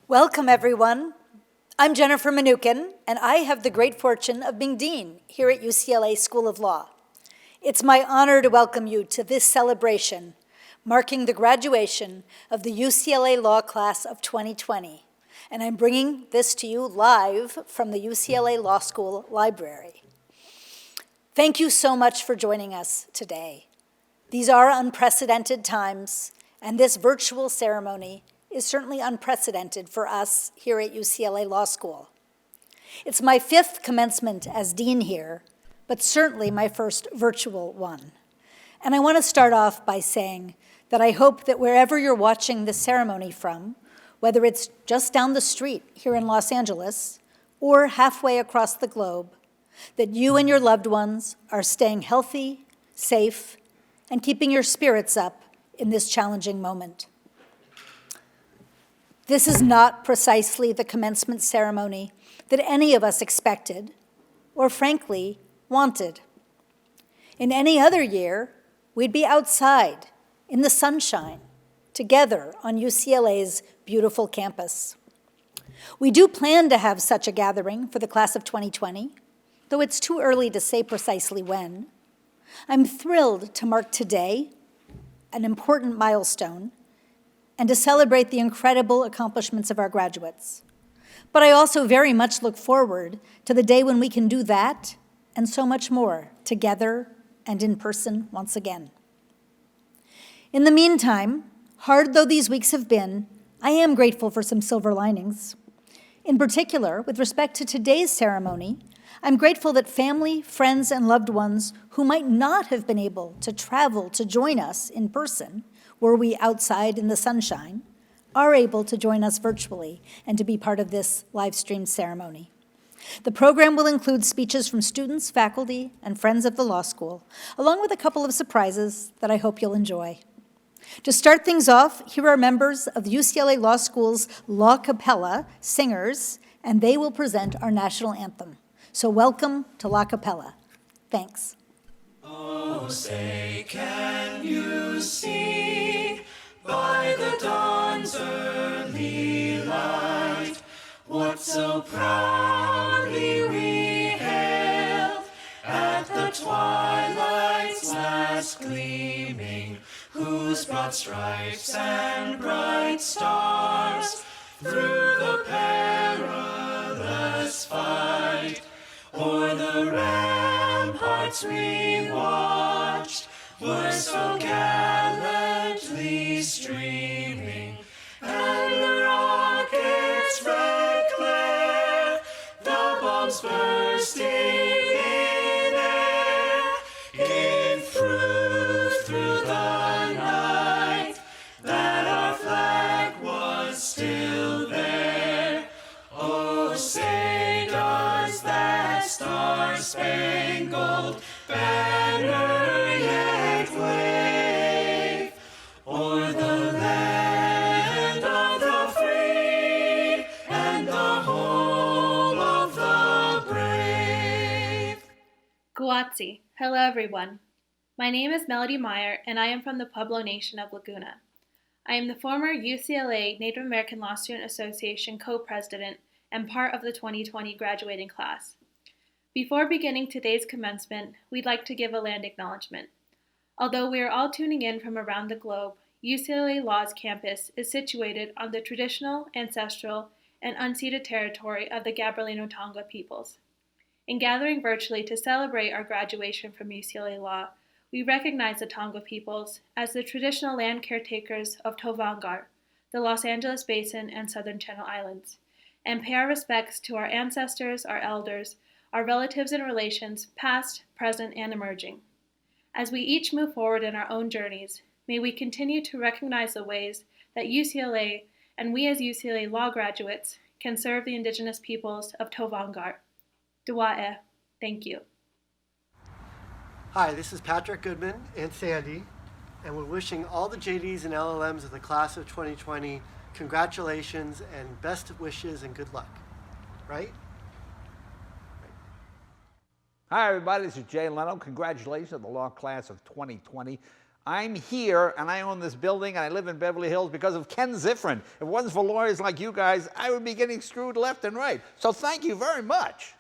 Welcome, everyone. I'm Jennifer Mnookin, and I have the great fortune of being dean here at UCLA School of Law. It's my honor to welcome you to this celebration, marking the graduation of the UCLA Law Class of 2020. And I'm bringing this to you live from the UCLA Law School Library. Thank you so much for joining us today. These are unprecedented times, and this virtual ceremony is certainly unprecedented for us here at UCLA Law School. It's my 5th commencement as dean here, but certainly my first virtual one. And I want to start off by saying that I hope that wherever you're watching this ceremony from, whether it's just down the street here in Los Angeles or halfway across the globe, that you and your loved ones are staying healthy, safe, and keeping your spirits up in this challenging moment. This is not precisely the commencement ceremony that any of us expected or, frankly, wanted. In any other year, we'd be outside in the sunshine together on UCLA's beautiful campus. We do plan to have such a gathering for the class of 2020, though it's too early to say precisely when. I'm thrilled to mark today an important milestone and to celebrate the incredible accomplishments of our graduates. But I also very much look forward to the day when we can do that and so much more together and in person once again. In the meantime, hard though these weeks have been, I am grateful for some silver linings. In particular, with respect to today's ceremony, I'm grateful that family, friends, and loved ones who might not have been able to travel to join us in person, were we outside in the sunshine, are able to join us virtually and to be part of this live-streamed ceremony. The program will include speeches from students, faculty, and friends of the law school, along with a couple of surprises that I hope you'll enjoy. To start things off, here are members of the UCLA Law School's La Capella singers, and they will present our national anthem. So welcome to La Capella. Thanks. Oh, say, can you see by the dawn's early light what so proudly we hailed at the twilight's last gleaming, whose broad stripes and bright stars through the perilous fight o'er the ramparts we watched were so gallantly streaming, and the rocket's red glare, the bombs bursting in air, gave proof through the night that our flag was still there. Oh, say does that star-spangled banner yet wave o'er the land of the free and the home of the brave? Guatsi. Hello, everyone. My name is Melody Meyer, and I am from the Pueblo Nation of Laguna. I am the former UCLA Native American Law Student Association co-president and part of the 2020 graduating class. Before beginning today's commencement, we'd like to give a land acknowledgement. Although we are all tuning in from around the globe, UCLA Law's campus is situated on the traditional, ancestral, and unceded territory of the Gabrielino Tongva peoples. In gathering virtually to celebrate our graduation from UCLA Law, we recognize the Tongva peoples as the traditional land caretakers of Tovangar, the Los Angeles Basin and Southern Channel Islands, and pay our respects to our ancestors, our elders, our relatives and relations, past, present, and emerging. As we each move forward in our own journeys, may we continue to recognize the ways that UCLA and we as UCLA law graduates can serve the indigenous peoples of Tovangar. Dua. Thank you. Hi, this is Patrick Goodman and Sandy, and we're wishing all the JDs and LL.Ms of the class of 2020 congratulations and best wishes and good luck. Right? Hi, everybody. This is Jay Leno. Congratulations on the law class of 2020. I'm here, and I own this building, and I live in Beverly Hills because of Ken Ziffrin. If it wasn't for lawyers like you guys, I would be getting screwed left and right. So thank you very much.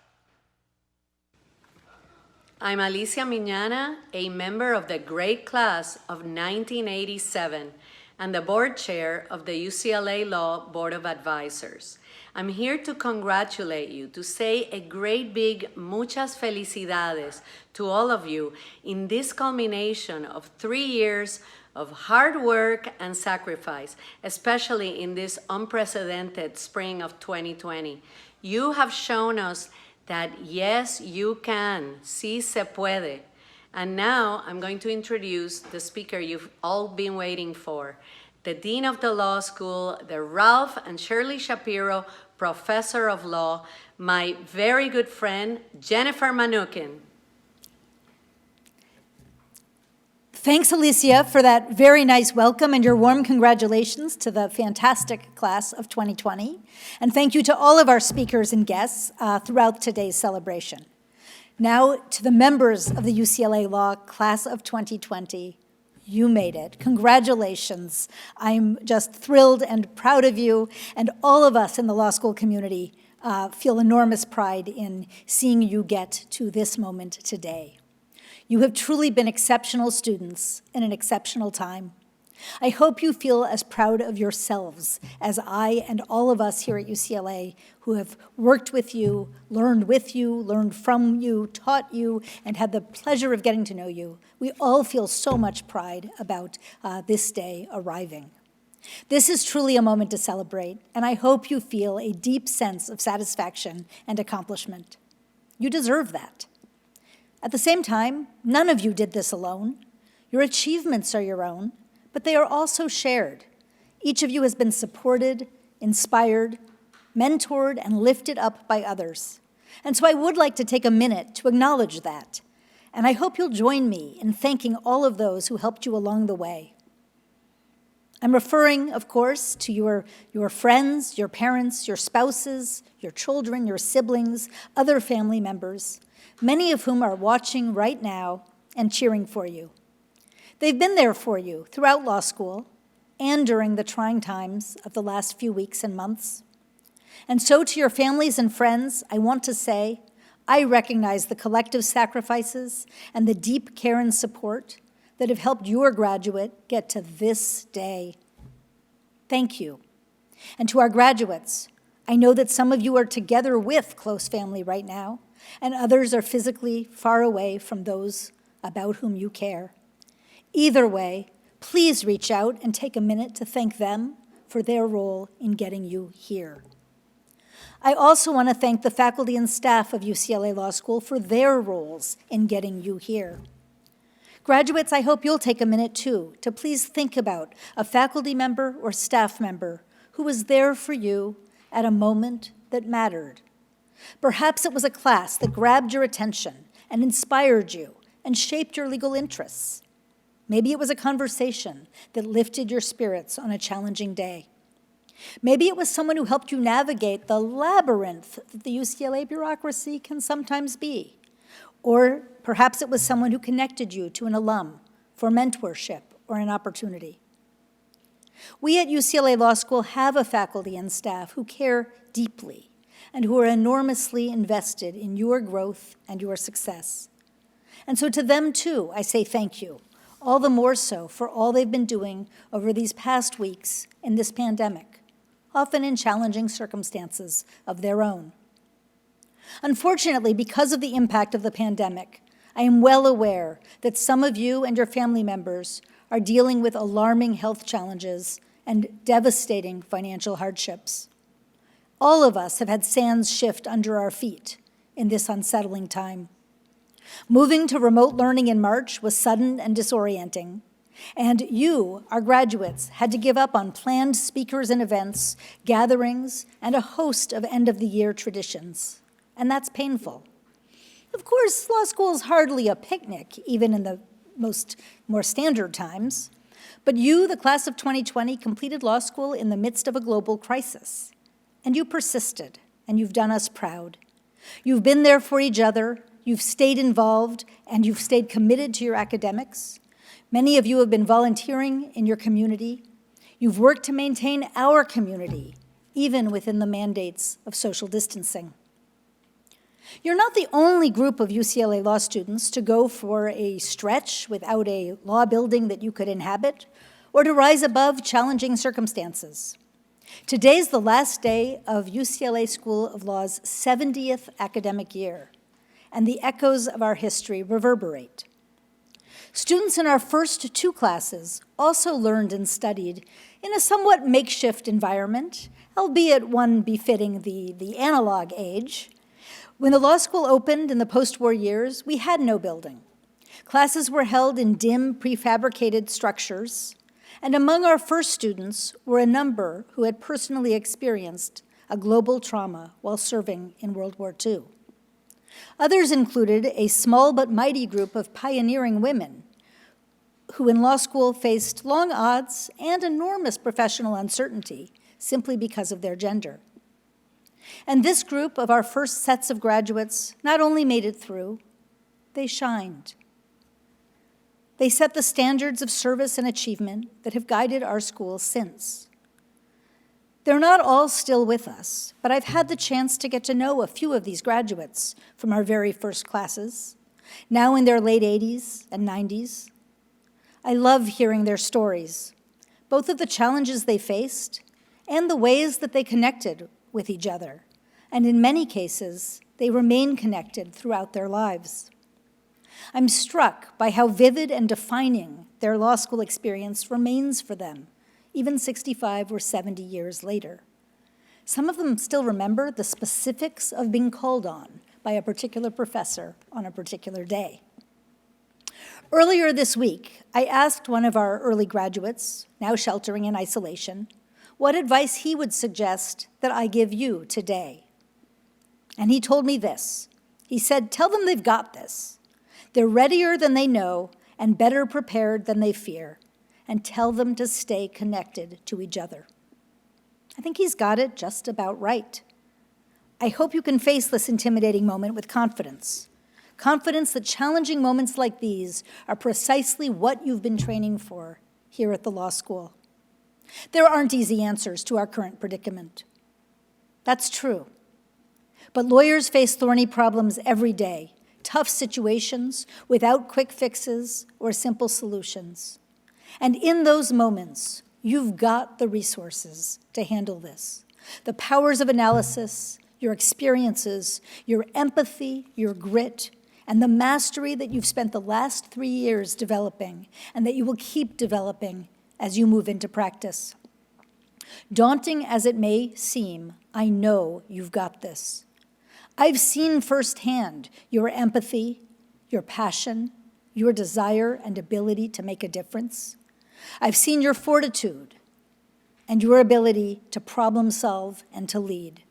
I'm Alicia Miñana, a member of the great class of 1987 and the board chair of the UCLA Law Board of Advisors. I'm here to congratulate you, to say a great big muchas felicidades to all of you in this culmination of 3 years of hard work and sacrifice, especially in this unprecedented spring of 2020. You have shown us that yes, you can, sí se puede. And now I'm going to introduce the speaker you've all been waiting for, the Dean of the Law School, the Ralph and Shirley Shapiro Professor of Law, my very good friend, Jennifer Mnookin. Thanks, Alicia, for that very nice welcome and your warm congratulations to the fantastic class of 2020. And thank you to all of our speakers and guests throughout today's celebration. Now, to the members of the UCLA Law Class of 2020, you made it. Congratulations. I'm just thrilled and proud of you, and all of us in the law school community feel enormous pride in seeing you get to this moment today. You have truly been exceptional students in an exceptional time. I hope you feel as proud of yourselves as I and all of us here at UCLA who have worked with you, learned from you, taught you, and had the pleasure of getting to know you. We all feel so much pride about this day arriving. This is truly a moment to celebrate, and I hope you feel a deep sense of satisfaction and accomplishment. You deserve that. At the same time, none of you did this alone. Your achievements are your own, but they are also shared. Each of you has been supported, inspired, mentored, and lifted up by others. And so I would like to take a minute to acknowledge that. And I hope you'll join me in thanking all of those who helped you along the way. I'm referring, of course, to your friends, your parents, your spouses, your children, your siblings, other family members, many of whom are watching right now and cheering for you. They've been there for you throughout law school and during the trying times of the last few weeks and months. And so to your families and friends, I want to say, I recognize the collective sacrifices and the deep care and support that have helped your graduate get to this day. Thank you. And to our graduates, I know that some of you are together with close family right now, and others are physically far away from those about whom you care. Either way, please reach out and take a minute to thank them for their role in getting you here. I also want to thank the faculty and staff of UCLA Law School for their roles in getting you here. Graduates, I hope you'll take a minute too to please think about a faculty member or staff member who was there for you at a moment that mattered. Perhaps it was a class that grabbed your attention and inspired you and shaped your legal interests. Maybe it was a conversation that lifted your spirits on a challenging day. Maybe it was someone who helped you navigate the labyrinth that the UCLA bureaucracy can sometimes be. Or perhaps it was someone who connected you to an alum for mentorship or an opportunity. We at UCLA Law School have a faculty and staff who care deeply and who are enormously invested in your growth and your success. And so to them too, I say thank you, all the more so for all they've been doing over these past weeks in this pandemic, often in challenging circumstances of their own. Unfortunately, because of the impact of the pandemic, I am well aware that some of you and your family members are dealing with alarming health challenges and devastating financial hardships. All of us have had sands shift under our feet in this unsettling time. Moving to remote learning in March was sudden and disorienting, and you, our graduates, had to give up on planned speakers and events, gatherings, and a host of end-of-the-year traditions, and that's painful. Of course, law school is hardly a picnic, even in the more standard times, but you, the class of 2020, completed law school in the midst of a global crisis, and you persisted, and you've done us proud. You've been there for each other, you've stayed involved, and you've stayed committed to your academics. Many of you have been volunteering in your community. You've worked to maintain our community, even within the mandates of social distancing. You're not the only group of UCLA law students to go for a stretch without a law building that you could inhabit, or to rise above challenging circumstances. Today's the last day of UCLA School of Law's 70th academic year, and the echoes of our history reverberate. Students in our first two classes also learned and studied in a somewhat makeshift environment, albeit one befitting the analog age. When the law school opened in the post-war years, we had no building. Classes were held in dim, prefabricated structures, and among our first students were a number who had personally experienced a global trauma while serving in World War II. Others included a small but mighty group of pioneering women who in law school faced long odds and enormous professional uncertainty simply because of their gender. And this group of our first sets of graduates not only made it through, they shined. They set the standards of service and achievement that have guided our school since. They're not all still with us, but I've had the chance to get to know a few of these graduates from our very first classes, now in their late 80s and 90s. I love hearing their stories, both of the challenges they faced and the ways that they connected with each other, and in many cases, they remain connected throughout their lives. I'm struck by how vivid and defining their law school experience remains for them, even 65 or 70 years later. Some of them still remember the specifics of being called on by a particular professor on a particular day. Earlier this week, I asked one of our early graduates, now sheltering in isolation, what advice he would suggest that I give you today. And he told me this. He said, tell them they've got this. They're readier than they know and better prepared than they fear, and tell them to stay connected to each other. I think he's got it just about right. I hope you can face this intimidating moment with confidence. Confidence that challenging moments like these are precisely what you've been training for here at the law school. There aren't easy answers to our current predicament. That's true. But lawyers face thorny problems every day, tough situations without quick fixes or simple solutions. And in those moments, you've got the resources to handle this. The powers of analysis, your experiences, your empathy, your grit, and the mastery that you've spent the last 3 years developing and that you will keep developing as you move into practice. Daunting as it may seem, I know you've got this. I've seen firsthand your empathy, your passion, your desire and ability to make a difference. I've seen your fortitude and your ability to problem solve and to lead.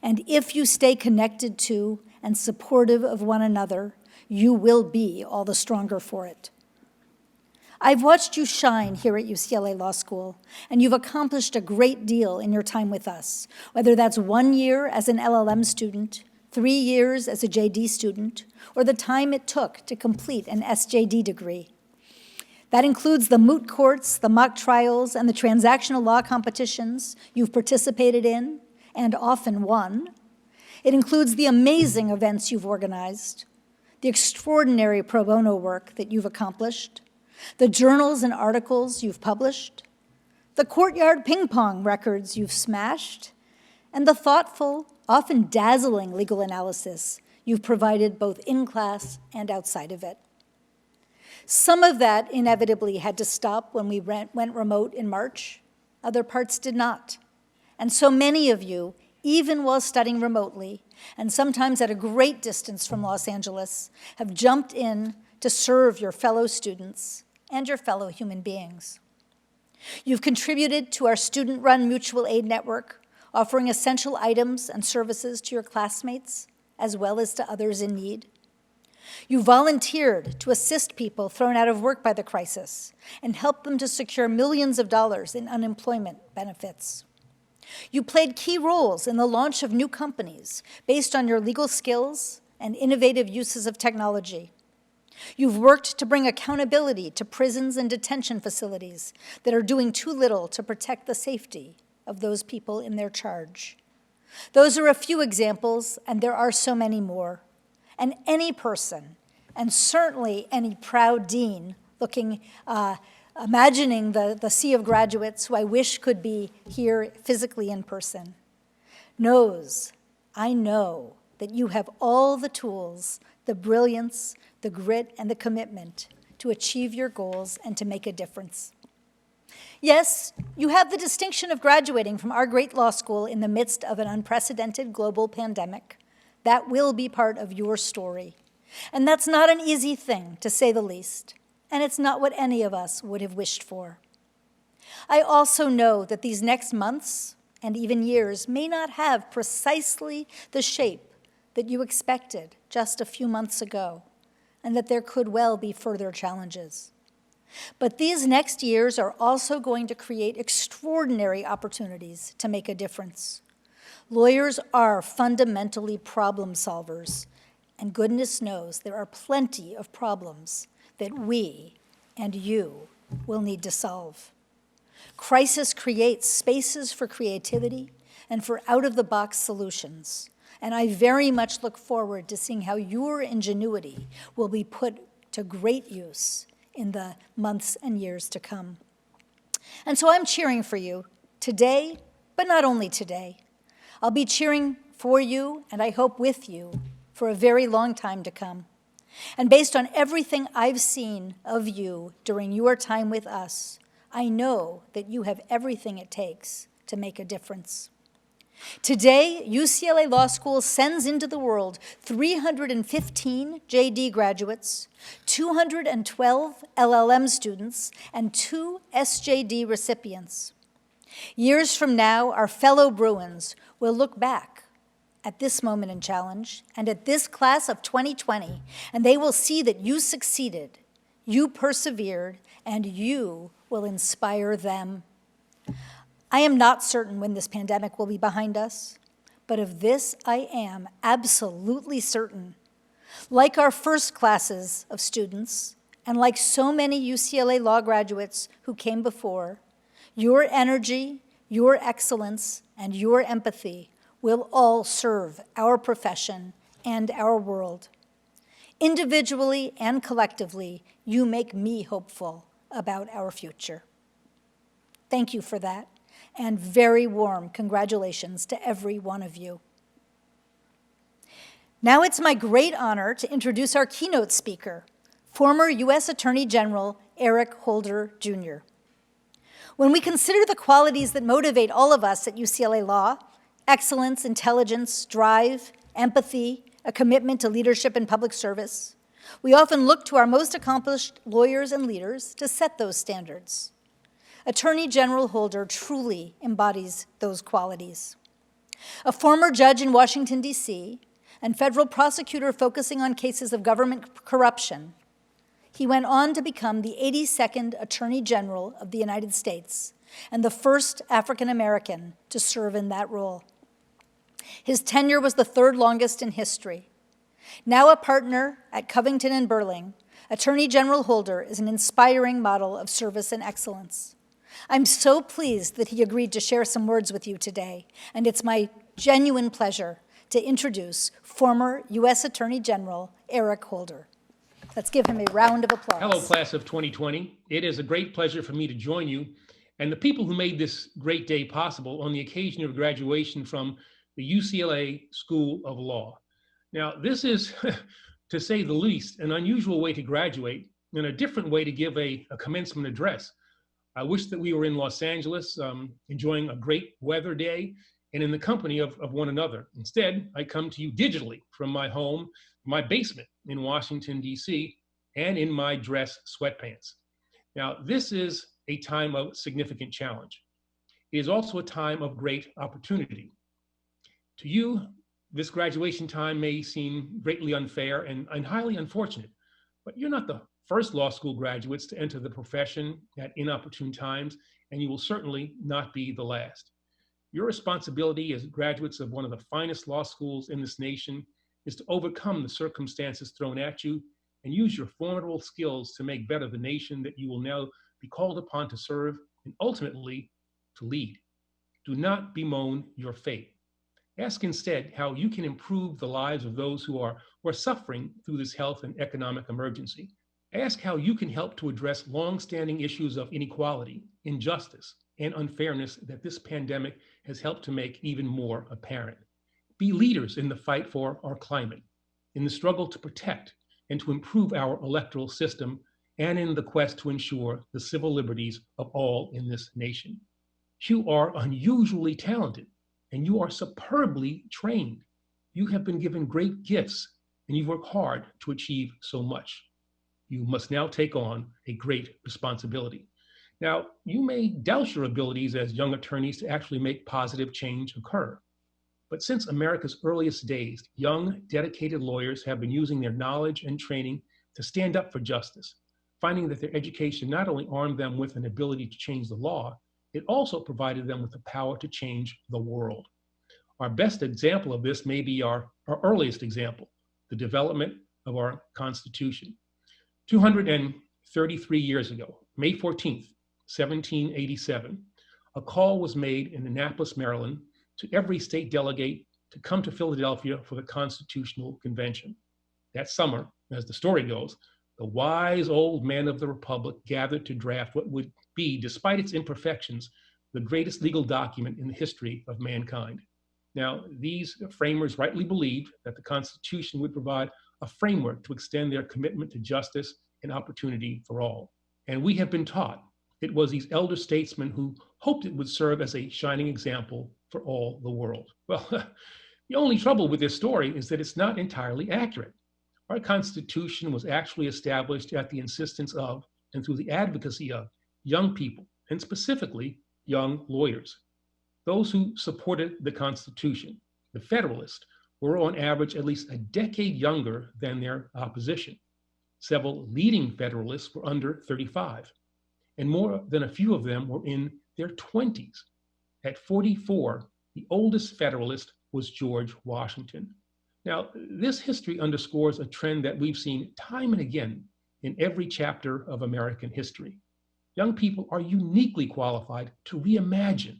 And if you stay connected to and supportive of one another, you will be all the stronger for it. I've watched you shine here at UCLA Law School, and you've accomplished a great deal in your time with us, whether that's 1 year as an LL.M. student, 3 years as a JD student, or the time it took to complete an SJD degree. That includes the moot courts, the mock trials, and the transactional law competitions you've participated in and often won. It includes the amazing events you've organized, the extraordinary pro bono work that you've accomplished, the journals and articles you've published, the courtyard ping pong records you've smashed, and the thoughtful, often dazzling legal analysis you've provided both in class and outside of it. Some of that inevitably had to stop when we went remote in March. Other parts did not. And so many of you, even while studying remotely, and sometimes at a great distance from Los Angeles, have jumped in to serve your fellow students and your fellow human beings. You've contributed to our student-run mutual aid network, offering essential items and services to your classmates, as well as to others in need. You volunteered to assist people thrown out of work by the crisis and help them to secure millions of dollars in unemployment benefits. You played key roles in the launch of new companies based on your legal skills and innovative uses of technology. You've worked to bring accountability to prisons and detention facilities that are doing too little to protect the safety of those people in their charge. Those are a few examples, and there are so many more. And any person, and certainly any proud dean imagining the sea of graduates who I wish could be here physically in person, knows, I know, that you have all the tools, the brilliance, the grit, and the commitment to achieve your goals and to make a difference. Yes, you have the distinction of graduating from our great law school in the midst of an unprecedented global pandemic. That will be part of your story. And that's not an easy thing, to say the least, and it's not what any of us would have wished for. I also know that these next months and even years may not have precisely the shape that you expected just a few months ago, and that there could well be further challenges. But these next years are also going to create extraordinary opportunities to make a difference. Lawyers are fundamentally problem solvers, and goodness knows there are plenty of problems that we and you will need to solve. Crisis creates spaces for creativity and for out-of-the-box solutions, and I very much look forward to seeing how your ingenuity will be put to great use in the months and years to come. And so I'm cheering for you today, but not only today. I'll be cheering for you, and I hope with you, for a very long time to come. And based on everything I've seen of you during your time with us, I know that you have everything it takes to make a difference. Today, UCLA Law School sends into the world 315 JD graduates, 212 LL.M students, and 2 SJD recipients. Years from now, our fellow Bruins will look back at this moment in challenge and at this class of 2020, and they will see that you succeeded, you persevered, and you will inspire them. I am not certain when this pandemic will be behind us, but of this I am absolutely certain. Like our first classes of students, and like so many UCLA law graduates who came before, your energy, your excellence, and your empathy will all serve our profession and our world. Individually and collectively, you make me hopeful about our future. Thank you for that, and very warm congratulations to every one of you. Now it's my great honor to introduce our keynote speaker, former U.S. Attorney General Eric Holder, Jr. When we consider the qualities that motivate all of us at UCLA Law, excellence, intelligence, drive, empathy, a commitment to leadership and public service, we often look to our most accomplished lawyers and leaders to set those standards. Attorney General Holder truly embodies those qualities. A former judge in Washington, D.C., and federal prosecutor focusing on cases of government corruption, he went on to become the 82nd Attorney General of the United States and the first African American to serve in that role. His tenure was the third longest in history. Now a partner at Covington and Burling, Attorney General Holder is an inspiring model of service and excellence. I'm so pleased that he agreed to share some words with you today, and it's my genuine pleasure to introduce former U.S. Attorney General Eric Holder. Let's give him a round of applause. Hello, class of 2020. It is a great pleasure for me to join you and the people who made this great day possible on the occasion of graduation from the UCLA School of Law. Now, this is, to say the least, an unusual way to graduate and a different way to give a commencement address. I wish that we were in Los Angeles, enjoying a great weather day and in the company of one another. Instead, I come to you digitally from my home, my basement in Washington, D.C., and in my dress sweatpants. Now, this is a time of significant challenge. It is also a time of great opportunity. To you, this graduation time may seem greatly unfair and highly unfortunate, but you're not the first law school graduates to enter the profession at inopportune times, and you will certainly not be the last. Your responsibility as graduates of one of the finest law schools in this nation is to overcome the circumstances thrown at you and use your formidable skills to make better the nation that you will now be called upon to serve and ultimately to lead. Do not bemoan your fate. Ask instead how you can improve the lives of those who are suffering through this health and economic emergency. Ask how you can help to address long-standing issues of inequality, injustice, and unfairness that this pandemic has helped to make even more apparent. Be leaders in the fight for our climate, in the struggle to protect and to improve our electoral system, and in the quest to ensure the civil liberties of all in this nation. You are unusually talented, and you are superbly trained. You have been given great gifts, and you work hard to achieve so much. You must now take on a great responsibility. Now, you may doubt your abilities as young attorneys to actually make positive change occur. But since America's earliest days, young, dedicated lawyers have been using their knowledge and training to stand up for justice, finding that their education not only armed them with an ability to change the law, it also provided them with the power to change the world. Our best example of this may be our earliest example, the development of our Constitution. 233 years ago, May 14th, 1787, a call was made in Annapolis, Maryland, to every state delegate to come to Philadelphia for the Constitutional Convention. That summer, as the story goes, the wise old men of the Republic gathered to draft what would be, despite its imperfections, the greatest legal document in the history of mankind. Now, these framers rightly believed that the Constitution would provide a framework to extend their commitment to justice and opportunity for all. And we have been taught it was these elder statesmen who hoped it would serve as a shining example for all the world. Well, the only trouble with this story is that it's not entirely accurate. Our Constitution was actually established at the insistence of and through the advocacy of young people, and specifically young lawyers. Those who supported the Constitution, the Federalists, were on average at least a decade younger than their opposition. Several leading Federalists were under 35, and more than a few of them were in their 20s. At 44, the oldest Federalist was George Washington. Now, this history underscores a trend that we've seen time and again in every chapter of American history. Young people are uniquely qualified to reimagine,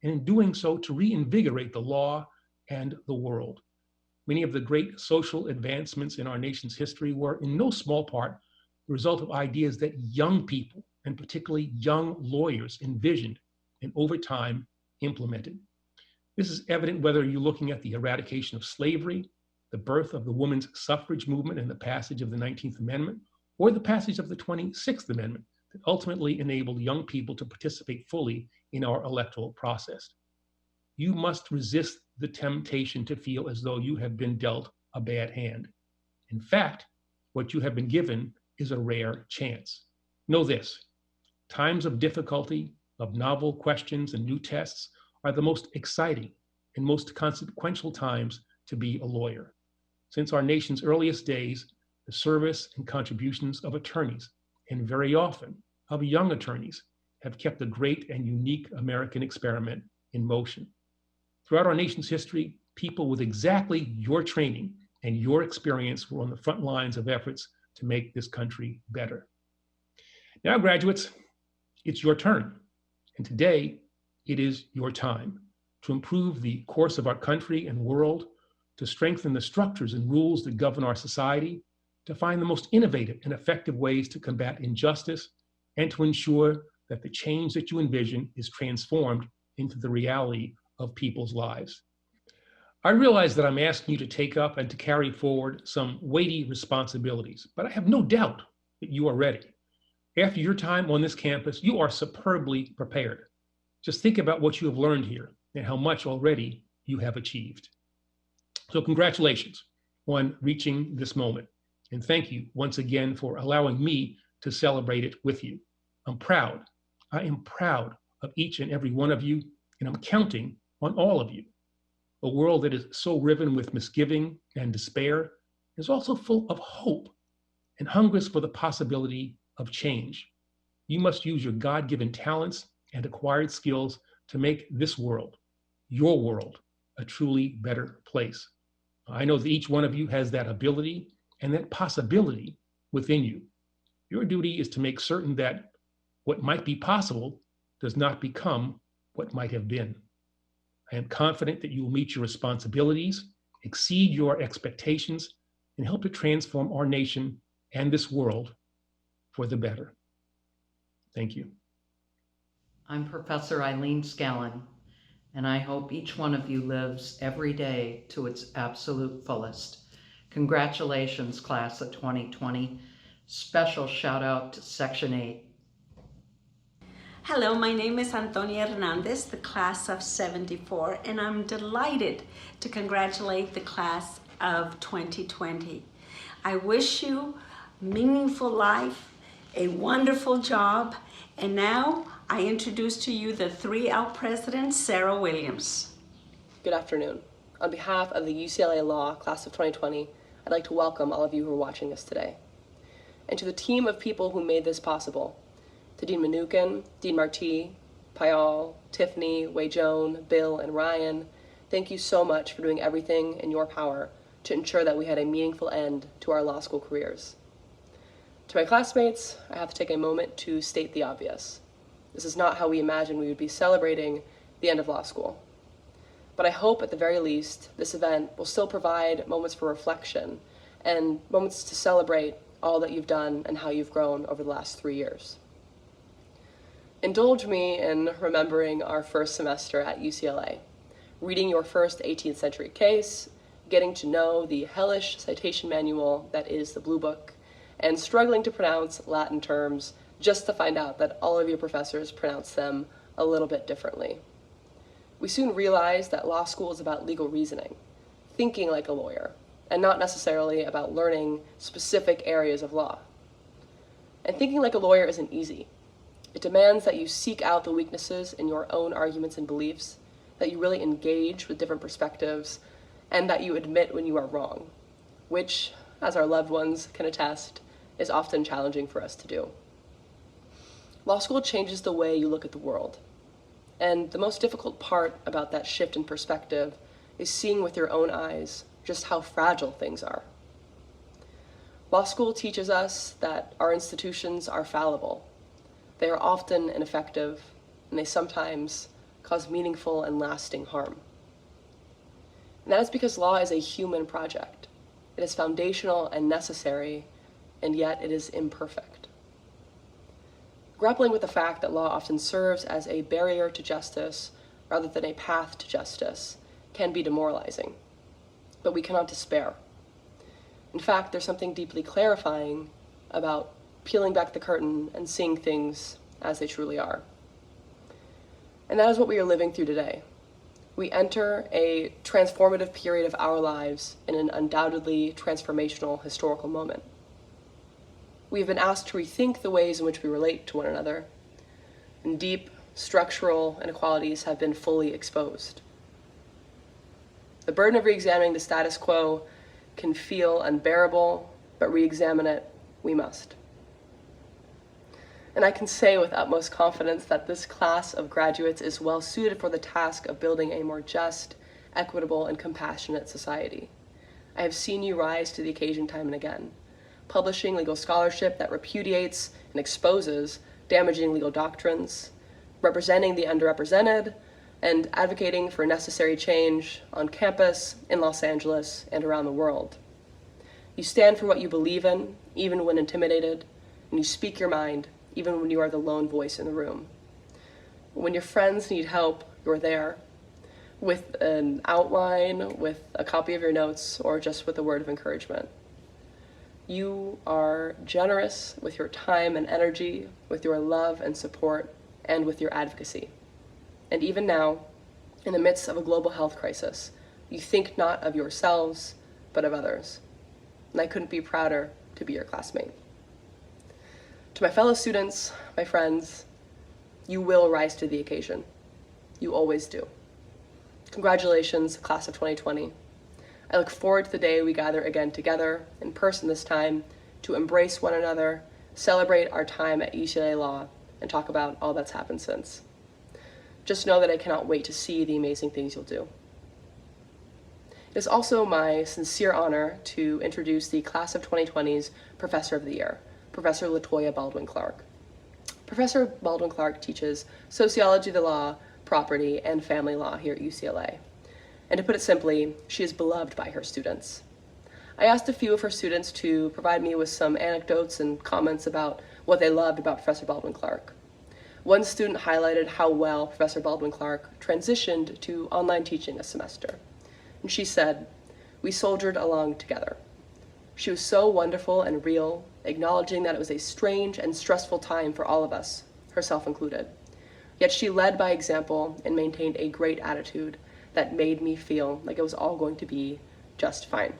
and in doing so, to reinvigorate the law and the world. Many of the great social advancements in our nation's history were, in no small part, the result of ideas that young people, and particularly young lawyers, envisioned and over time implemented. This is evident whether you're looking at the eradication of slavery, the birth of the women's suffrage movement and the passage of the 19th Amendment, or the passage of the 26th Amendment that ultimately enabled young people to participate fully in our electoral process. You must resist the temptation to feel as though you have been dealt a bad hand. In fact, what you have been given is a rare chance. Know this: times of difficulty, of novel questions and new tests are the most exciting and most consequential times to be a lawyer. Since our nation's earliest days, the service and contributions of attorneys, and very often of young attorneys, have kept the great and unique American experiment in motion. Throughout our nation's history, people with exactly your training and your experience were on the front lines of efforts to make this country better. Now, graduates, it's your turn. And today, it is your time to improve the course of our country and world, to strengthen the structures and rules that govern our society, to find the most innovative and effective ways to combat injustice, and to ensure that the change that you envision is transformed into the reality of people's lives. I realize that I'm asking you to take up and to carry forward some weighty responsibilities, but I have no doubt that you are ready. After your time on this campus, you are superbly prepared. Just think about what you have learned here and how much already you have achieved. So congratulations on reaching this moment. And thank you once again for allowing me to celebrate it with you. I'm proud. I am proud of each and every one of you, and I'm counting on all of you. A world that is so riven with misgiving and despair is also full of hope and hungers for the possibility of change. You must use your God-given talents and acquired skills to make this world, your world, a truly better place. I know that each one of you has that ability and that possibility within you. Your duty is to make certain that what might be possible does not become what might have been. I am confident that you will meet your responsibilities, exceed your expectations, and help to transform our nation and this world for the better. Thank you. I'm Professor Eileen Scallon, and I hope each one of you lives every day to its absolute fullest. Congratulations, class of 2020. Special shout out to Section 8. Hello, my name is Antonia Hernández, the class of 74, and I'm delighted to congratulate the class of 2020. I wish you meaningful life, a wonderful job, and now I introduce to you the 3L President, Sarah Williams. Good afternoon. On behalf of the UCLA Law Class of 2020, I'd like to welcome all of you who are watching us today. And to the team of people who made this possible, to Dean Mnookin, Dean Marti, Payal, Tiffany, Wei Joan, Bill, and Ryan, thank you so much for doing everything in your power to ensure that we had a meaningful end to our law school careers. To my classmates, I have to take a moment to state the obvious. This is not how we imagined we would be celebrating the end of law school. But I hope at the very least, this event will still provide moments for reflection and moments to celebrate all that you've done and how you've grown over the last 3 years. Indulge me in remembering our first semester at UCLA, reading your first 18th century case, getting to know the hellish citation manual that is the Blue Book, and struggling to pronounce Latin terms just to find out that all of your professors pronounce them a little bit differently. We soon realized that law school is about legal reasoning, thinking like a lawyer, and not necessarily about learning specific areas of law. And thinking like a lawyer isn't easy. It demands that you seek out the weaknesses in your own arguments and beliefs, that you really engage with different perspectives, and that you admit when you are wrong, which, as our loved ones can attest, is often challenging for us to do. Law school changes the way you look at the world. And the most difficult part about that shift in perspective is seeing with your own eyes just how fragile things are. Law school teaches us that our institutions are fallible. They are often ineffective, and they sometimes cause meaningful and lasting harm. And that is because law is a human project. It is foundational and necessary, and yet it is imperfect. Grappling with the fact that law often serves as a barrier to justice rather than a path to justice can be demoralizing, but we cannot despair. In fact, there's something deeply clarifying about peeling back the curtain and seeing things as they truly are. And that is what we are living through today. We enter a transformative period of our lives in an undoubtedly transformational historical moment. We have been asked to rethink the ways in which we relate to one another, and deep structural inequalities have been fully exposed. The burden of re-examining the status quo can feel unbearable, but re-examine it we must. And I can say with utmost confidence that this class of graduates is well suited for the task of building a more just, equitable, and compassionate society. I have seen you rise to the occasion time and again, publishing legal scholarship that repudiates and exposes damaging legal doctrines, representing the underrepresented, and advocating for necessary change on campus, in Los Angeles, and around the world. You stand for what you believe in, even when intimidated, and you speak your mind, even when you are the lone voice in the room. When your friends need help, you're there, with an outline, with a copy of your notes, or just with a word of encouragement. You are generous with your time and energy, with your love and support, and with your advocacy. And even now, in the midst of a global health crisis, you think not of yourselves, but of others. And I couldn't be prouder to be your classmate. To my fellow students, my friends, you will rise to the occasion. You always do. Congratulations, class of 2020. I look forward to the day we gather again together, in person this time, to embrace one another, celebrate our time at UCLA Law, and talk about all that's happened since. Just know that I cannot wait to see the amazing things you'll do. It is also my sincere honor to introduce the Class of 2020's Professor of the Year, Professor LaToya Baldwin Clark. Professor Baldwin Clark teaches sociology of the law, property, and family law here at UCLA. And to put it simply, she is beloved by her students. I asked a few of her students to provide me with some anecdotes and comments about what they loved about Professor Baldwin Clark. One student highlighted how well Professor Baldwin Clark transitioned to online teaching a semester. And she said, "We soldiered along together." She was so wonderful and real, acknowledging that it was a strange and stressful time for all of us, herself included. Yet she led by example and maintained a great attitude that made me feel like it was all going to be just fine.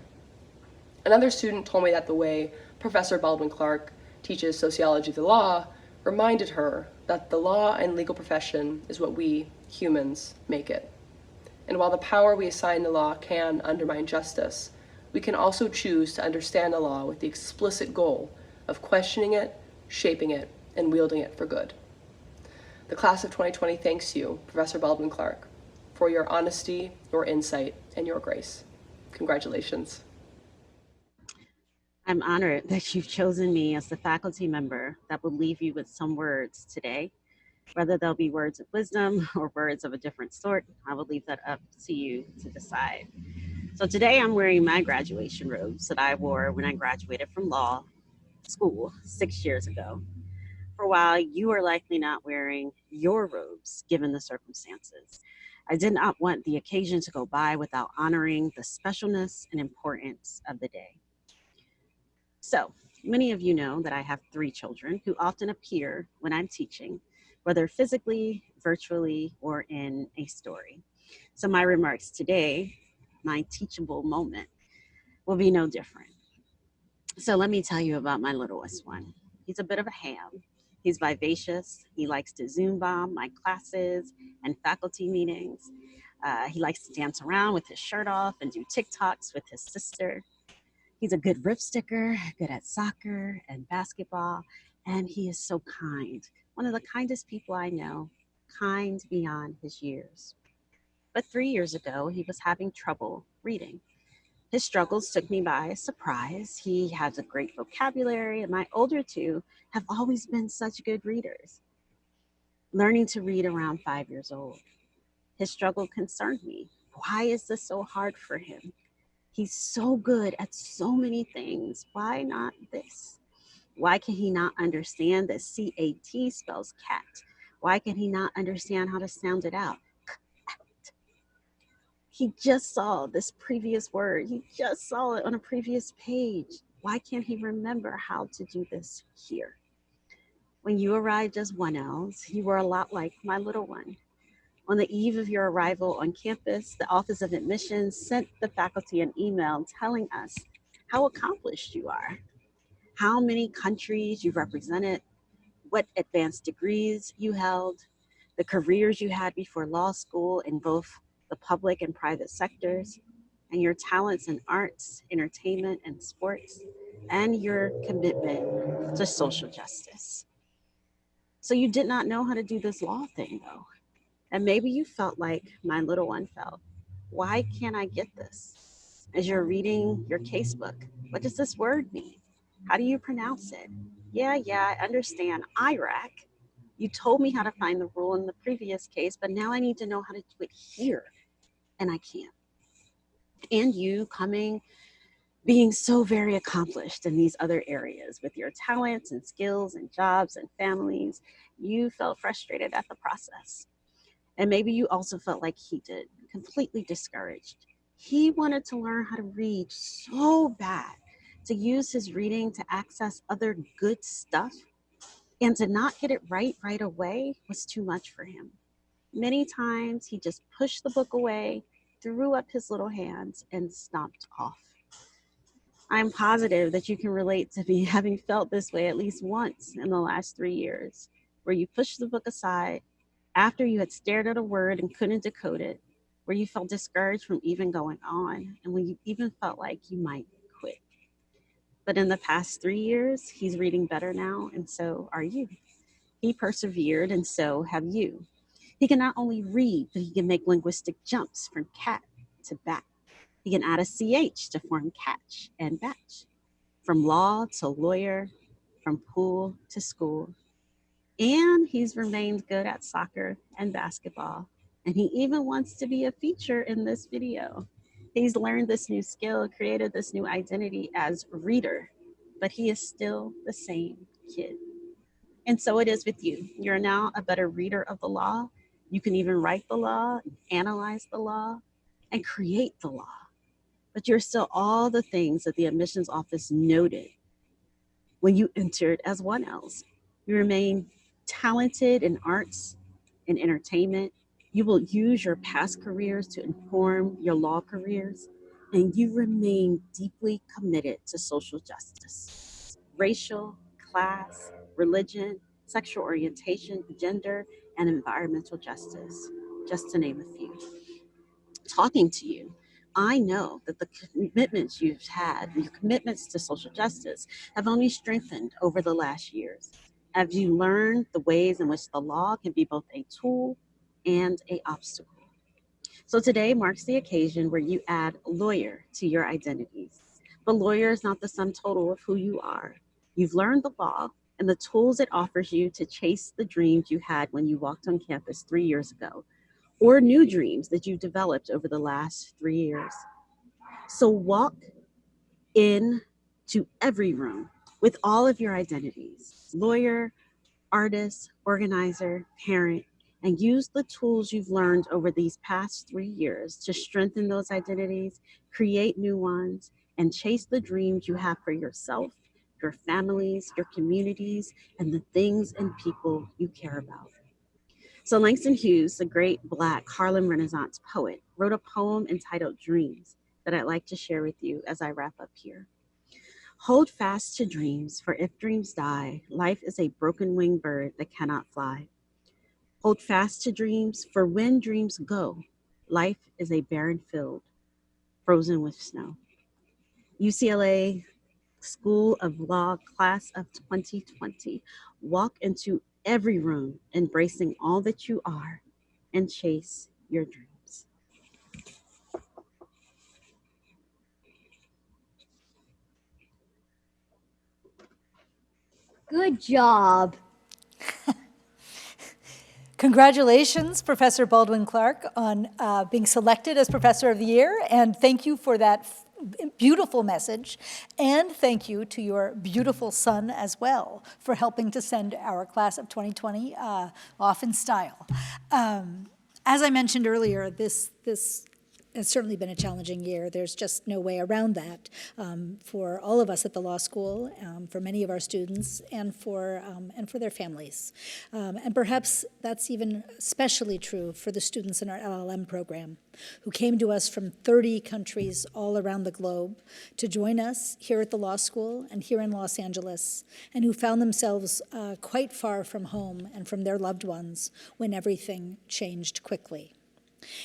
Another student told me that the way Professor Baldwin Clark teaches sociology of the law reminded her that the law and legal profession is what we, humans, make it. And while the power we assign the law can undermine justice, we can also choose to understand the law with the explicit goal of questioning it, shaping it, and wielding it for good. The Class of 2020 thanks you, Professor Baldwin Clark, for your honesty, your insight, and your grace. Congratulations. I'm honored that you've chosen me as the faculty member that will leave you with some words today. Whether they'll be words of wisdom or words of a different sort, I will leave that up to you to decide. So today I'm wearing my graduation robes that I wore when I graduated from law school 6 years ago. For a while, you are likely not wearing your robes given the circumstances. I did not want the occasion to go by without honoring the specialness and importance of the day. So, many of you know that I have 3 children who often appear when I'm teaching, whether physically, virtually, or in a story. So my remarks today, my teachable moment, will be no different. So let me tell you about my littlest one. He's a bit of a ham. He's vivacious. He likes to Zoom bomb my classes and faculty meetings. He likes to dance around with his shirt off and do TikToks with his sister. He's a good rip sticker, good at soccer and basketball, and he is so kind. One of the kindest people I know, kind beyond his years. But 3 years ago, he was having trouble reading. His struggles took me by surprise. He has a great vocabulary, and my older 2 have always been such good readers. Learning to read around 5 years old. His struggle concerned me. Why is this so hard for him? He's so good at so many things. Why not this? Why can he not understand that C-A-T spells cat? Why can he not understand how to sound it out? He just saw this previous word. He just saw it on a previous page. Why can't he remember how to do this here? When you arrived as 1Ls, you were a lot like my little one. On the eve of your arrival on campus, the Office of Admissions sent the faculty an email telling us how accomplished you are, how many countries you represented, what advanced degrees you held, the careers you had before law school in both the public and private sectors, and your talents in arts, entertainment, and sports, and your commitment to social justice. So you did not know how to do this law thing, though. And maybe you felt like my little one felt. Why can't I get this? As you're reading your casebook, what does this word mean? How do you pronounce it? Yeah, I understand IRAC. You told me how to find the rule in the previous case, but now I need to know how to do it here, and I can't. And you being so very accomplished in these other areas with your talents and skills and jobs and families, you felt frustrated at the process. And maybe you also felt like he did, completely discouraged. He wanted to learn how to read so bad, to use his reading to access other good stuff, and to not get it right away was too much for him. Many times he just pushed the book away, threw up his little hands, and stomped off. I'm positive that you can relate to me having felt this way at least once in the last 3 years, where you pushed the book aside after you had stared at a word and couldn't decode it, where you felt discouraged from even going on, and when you even felt like you might quit. But in the past 3 years, he's reading better now, and so are you. He persevered, and so have you. He can not only read, but he can make linguistic jumps from cat to bat. He can add a CH to form catch and batch. From law to lawyer, from pool to school. And he's remained good at soccer and basketball. And he even wants to be a feature in this video. He's learned this new skill, created this new identity as reader, but he is still the same kid. And so it is with you. You're now a better reader of the law. You can even write the law, analyze the law, and create the law. But you're still all the things that the admissions office noted when you entered as 1Ls. You remain talented in arts and entertainment. You will use your past careers to inform your law careers, and you remain deeply committed to social justice, racial, class, religion, sexual orientation, gender, and environmental justice, just to name a few. Talking to you, I know that the commitments you've had, your commitments to social justice, have only strengthened over the last years as you learn the ways in which the law can be both a tool and an obstacle. So today marks the occasion where you add lawyer to your identities. But lawyer is not the sum total of who you are. You've learned the law and the tools it offers you to chase the dreams you had when you walked on campus 3 years ago, or new dreams that you've developed over the last 3 years. So walk into every room with all of your identities, lawyer, artist, organizer, parent, and use the tools you've learned over these past 3 years to strengthen those identities, create new ones, and chase the dreams you have for yourself, your families, your communities, and the things and people you care about. So Langston Hughes, the great Black Harlem Renaissance poet, wrote a poem entitled Dreams that I'd like to share with you as I wrap up here. Hold fast to dreams, for if dreams die, life is a broken-winged bird that cannot fly. Hold fast to dreams, for when dreams go, life is a barren field, frozen with snow. UCLA School of Law Class of 2020, walk into every room, embracing all that you are, and chase your dreams. Good job. Congratulations, Professor Baldwin Clark, on being selected as Professor of the Year, and thank you for that beautiful message, and thank you to your beautiful son as well for helping to send our class of 2020 off in style. As I mentioned earlier, this has certainly been a challenging year. There's just no way around that for all of us at the law school, for many of our students, and for their families. And perhaps that's even especially true for the students in our LL.M program, who came to us from 30 countries all around the globe to join us here at the law school and here in Los Angeles, and who found themselves quite far from home and from their loved ones when everything changed quickly.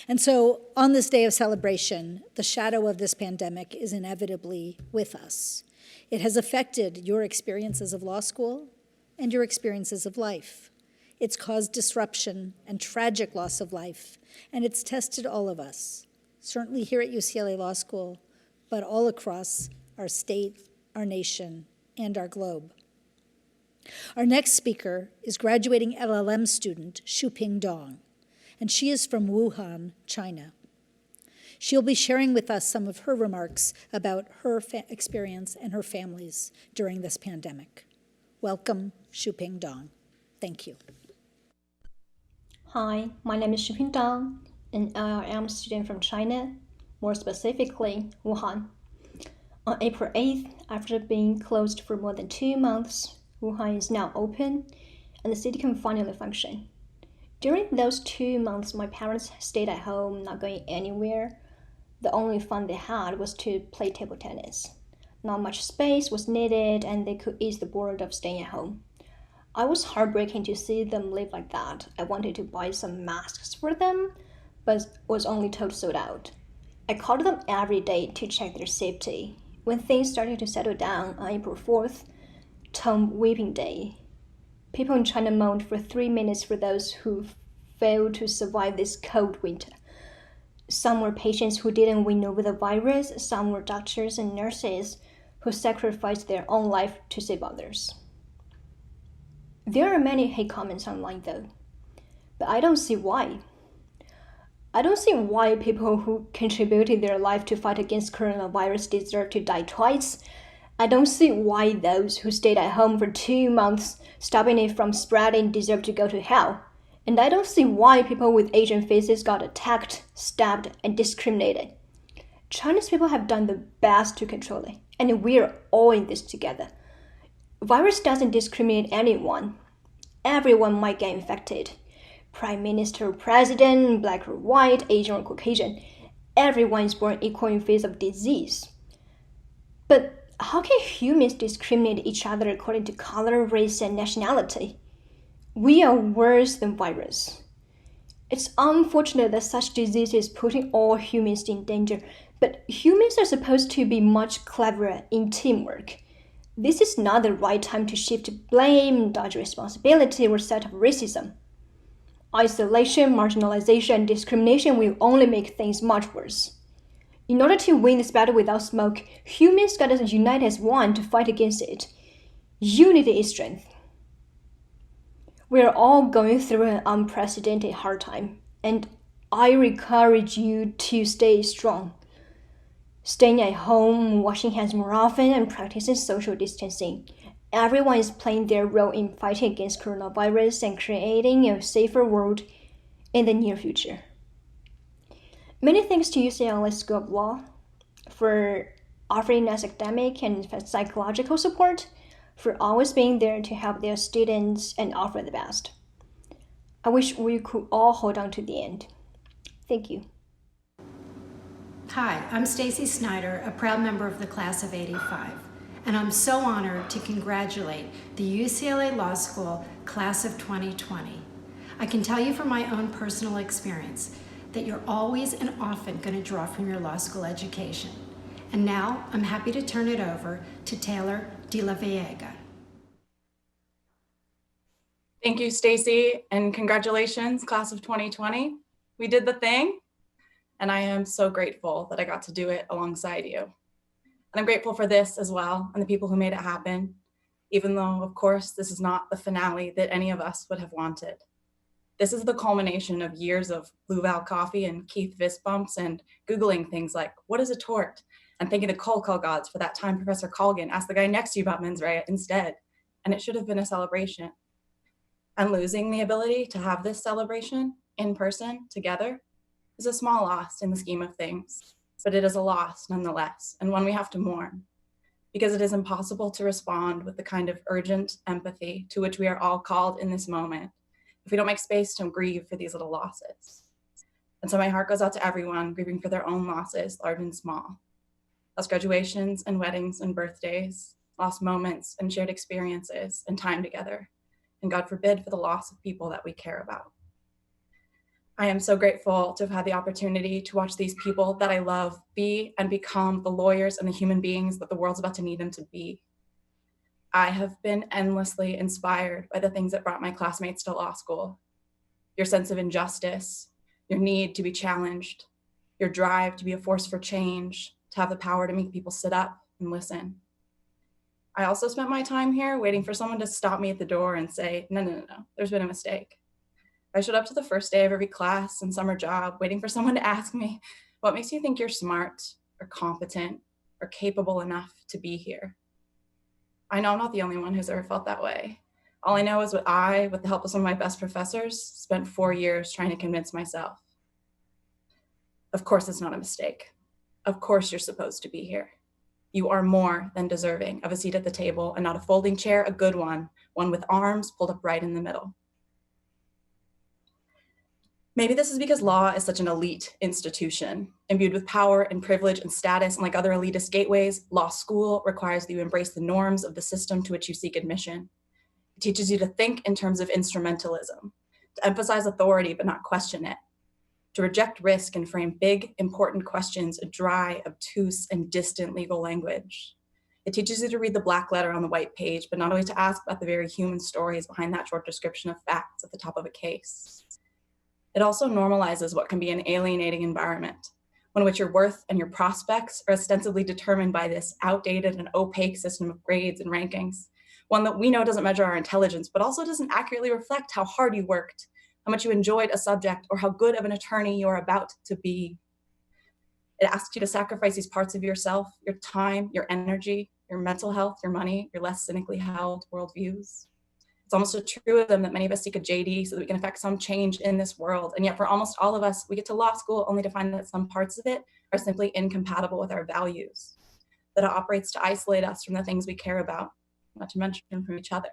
And so on this day of celebration, the shadow of this pandemic is inevitably with us. It has affected your experiences of law school and your experiences of life. It's caused disruption and tragic loss of life, and it's tested all of us, certainly here at UCLA Law School, but all across our state, our nation, and our globe. Our next speaker is graduating LL.M student Shuping, and she is from Wuhan, China. She'll be sharing with us some of her remarks about her experience and her family's during this pandemic. Welcome, Shuping Dong. Thank you. Hi, my name is Shuping Dong, an LL.M student from China, more specifically, Wuhan. On April 8th, after being closed for more than 2 months, Wuhan is now open, and the city can finally function. During those 2 months, my parents stayed at home, not going anywhere. The only fun they had was to play table tennis. Not much space was needed, and they could ease the boredom of staying at home. I was heartbroken to see them live like that. I wanted to buy some masks for them, but was only told sold out. I called them every day to check their safety. When things started to settle down on April 4th, Tom Weeping Day, people in China mourned for 3 minutes for those who failed to survive this cold winter. Some were patients who didn't win over the virus. Some were doctors and nurses who sacrificed their own life to save others. There are many hate comments online though, but I don't see why. I don't see why people who contributed their life to fight against coronavirus deserve to die twice. I don't see why those who stayed at home for 2 months, stopping it from spreading, deserve to go to hell. And I don't see why people with Asian faces got attacked, stabbed, and discriminated. Chinese people have done the best to control it, and we're all in this together. Virus doesn't discriminate anyone. Everyone might get infected. Prime Minister, President, black or white, Asian or Caucasian. Everyone is born equal in face of disease. But how can humans discriminate each other according to color, race, and nationality? We are worse than virus. It's unfortunate that such disease is putting all humans in danger, but humans are supposed to be much cleverer in teamwork. This is not the right time to shift blame, dodge responsibility, or set up racism. Isolation, marginalization, and discrimination will only make things much worse. In order to win this battle without smoke, humans gotta unite as one to fight against it. Unity is strength. We're all going through an unprecedented hard time, and I encourage you to stay strong. Staying at home, washing hands more often, and practicing social distancing. Everyone is playing their role in fighting against coronavirus and creating a safer world in the near future. Many thanks to UCLA School of Law for offering us academic and psychological support, for always being there to help their students and offer the best. I wish we could all hold on to the end. Thank you. Hi, I'm Stacey Snider, a proud member of the class of '85, and I'm so honored to congratulate the UCLA Law School class of 2020. I can tell you from my own personal experience that you're always and often going to draw from your law school education. And now I'm happy to turn it over to Taylor de Laveaga. Thank you, Stacey, and congratulations, class of 2020. We did the thing, and I am so grateful that I got to do it alongside you. And I'm grateful for this as well, and the people who made it happen, even though, of course, this is not the finale that any of us would have wanted. This is the culmination of years of Blue Val coffee and Keith fist bumps and Googling things like, what is a tort? And thanking the cold call gods for that time Professor Colgan asked the guy next to you about mens rea instead. And it should have been a celebration. And losing the ability to have this celebration in person together is a small loss in the scheme of things, but it is a loss nonetheless, and one we have to mourn, because it is impossible to respond with the kind of urgent empathy to which we are all called in this moment if we don't make space to grieve for these little losses. And so my heart goes out to everyone grieving for their own losses, large and small. Lost graduations and weddings and birthdays, lost moments and shared experiences and time together, and God forbid for the loss of people that we care about. I am so grateful to have had the opportunity to watch these people that I love be and become the lawyers and the human beings that the world's about to need them to be. I have been endlessly inspired by the things that brought my classmates to law school. Your sense of injustice, your need to be challenged, your drive to be a force for change, to have the power to make people sit up and listen. I also spent my time here waiting for someone to stop me at the door and say, no, there's been a mistake. I showed up to the first day of every class and summer job waiting for someone to ask me, what makes you think you're smart or competent or capable enough to be here? I know I'm not the only one who's ever felt that way. All I know is what I, with the help of some of my best professors, spent 4 years trying to convince myself. Of course, it's not a mistake. Of course, you're supposed to be here. You are more than deserving of a seat at the table, and not a folding chair, a good one with arms pulled up right in the middle. Maybe this is because law is such an elite institution, imbued with power and privilege and status, and like other elitist gateways, law school requires that you embrace the norms of the system to which you seek admission. It teaches you to think in terms of instrumentalism, to emphasize authority but not question it, to reject risk and frame big, important questions in dry, obtuse, and distant legal language. It teaches you to read the black letter on the white page, but not always to ask about the very human stories behind that short description of facts at the top of a case. It also normalizes what can be an alienating environment, one in which your worth and your prospects are ostensibly determined by this outdated and opaque system of grades and rankings, one that we know doesn't measure our intelligence, but also doesn't accurately reflect how hard you worked, how much you enjoyed a subject, or how good of an attorney you're about to be. It asks you to sacrifice these parts of yourself, your time, your energy, your mental health, your money, your less cynically held worldviews. It's almost a truism that many of us seek a JD so that we can affect some change in this world. And yet for almost all of us, we get to law school only to find that some parts of it are simply incompatible with our values, that it operates to isolate us from the things we care about, not to mention from each other.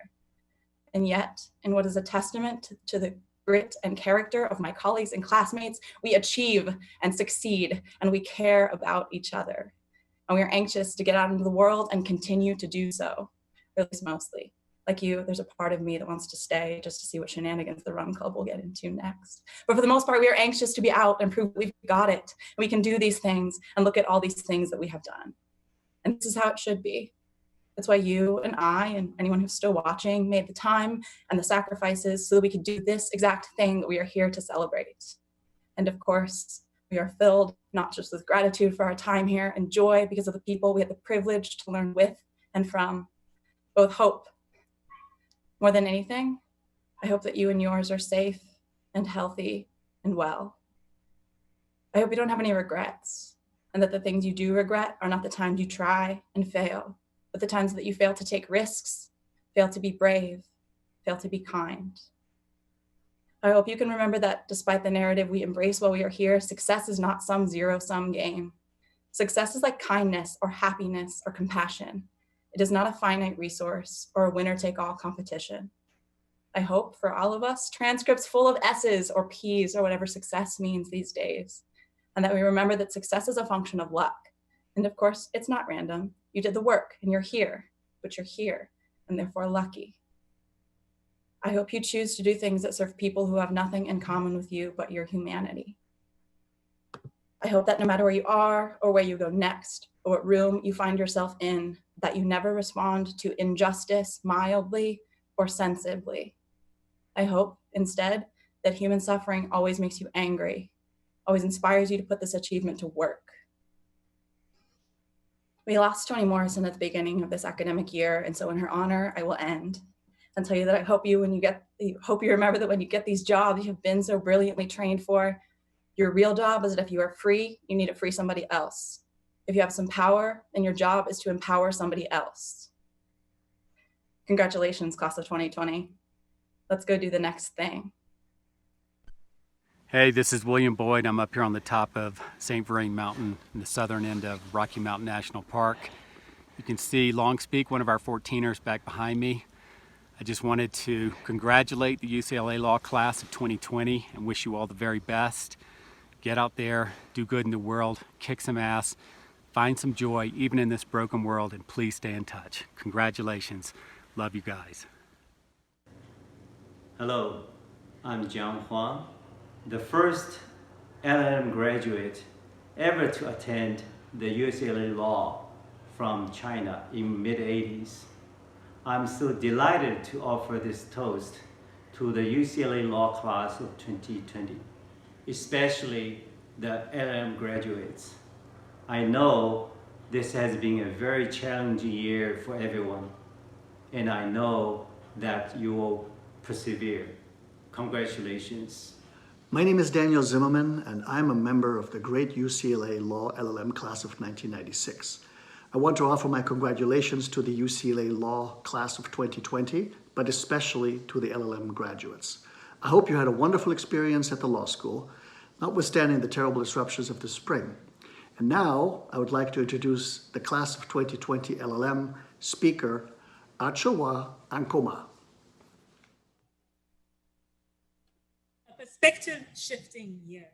And yet, in what is a testament to the grit and character of my colleagues and classmates, we achieve and succeed, and we care about each other. And we are anxious to get out into the world and continue to do so, or at least mostly. Like you, there's a part of me that wants to stay just to see what shenanigans the Rum Club will get into next. But for the most part, we are anxious to be out and prove we've got it. And we can do these things and look at all these things that we have done. And this is how it should be. That's why you and I and anyone who's still watching made the time and the sacrifices so that we could do this exact thing that we are here to celebrate. And of course, we are filled not just with gratitude for our time here and joy because of the people we had the privilege to learn with and from, but with hope. More than anything, I hope that you and yours are safe and healthy and well. I hope you don't have any regrets, and that the things you do regret are not the times you try and fail, but the times that you fail to take risks, fail to be brave, fail to be kind. I hope you can remember that despite the narrative we embrace while we are here, success is not some zero-sum game. Success is like kindness or happiness or compassion. It is not a finite resource or a winner-take-all competition. I hope for all of us, transcripts full of S's or P's or whatever success means these days, and that we remember that success is a function of luck. And of course, it's not random. You did the work and you're here, but you're here and therefore lucky. I hope you choose to do things that serve people who have nothing in common with you but your humanity. I hope that no matter where you are or where you go next, or what room you find yourself in, that you never respond to injustice mildly or sensibly. I hope instead that human suffering always makes you angry, always inspires you to put this achievement to work. We lost Toni Morrison at the beginning of this academic year, and so in her honor, I will end and tell you that I hope you remember that when you get these jobs you have been so brilliantly trained for, your real job is that if you are free, you need to free somebody else. If you have some power, then your job is to empower somebody else. Congratulations, class of 2020. Let's go do the next thing. Hey, this is William Boyd. I'm up here on the top of St. Vrain Mountain in the southern end of Rocky Mountain National Park. You can see Long Speak, one of our 14ers back behind me. I just wanted to congratulate the UCLA Law class of 2020 and wish you all the very best. Get out there, do good in the world, kick some ass, find some joy even in this broken world, and please stay in touch. Congratulations. Love you guys. Hello, I'm Huang, the first LL.M graduate ever to attend the UCLA Law from China in mid-80s. I'm so delighted to offer this toast to the UCLA Law class of 2020, especially the LL.M graduates. I know this has been a very challenging year for everyone, and I know that you will persevere. Congratulations. My name is Daniel Zimmermann, and I'm a member of the great UCLA Law LL.M class of 1996. I want to offer my congratulations to the UCLA Law class of 2020, but especially to the LL.M graduates. I hope you had a wonderful experience at the law school, notwithstanding the terrible disruptions of the spring. And now I would like to introduce the class of 2020 LL.M speaker, Adwoa Ankoma. A perspective shifting year.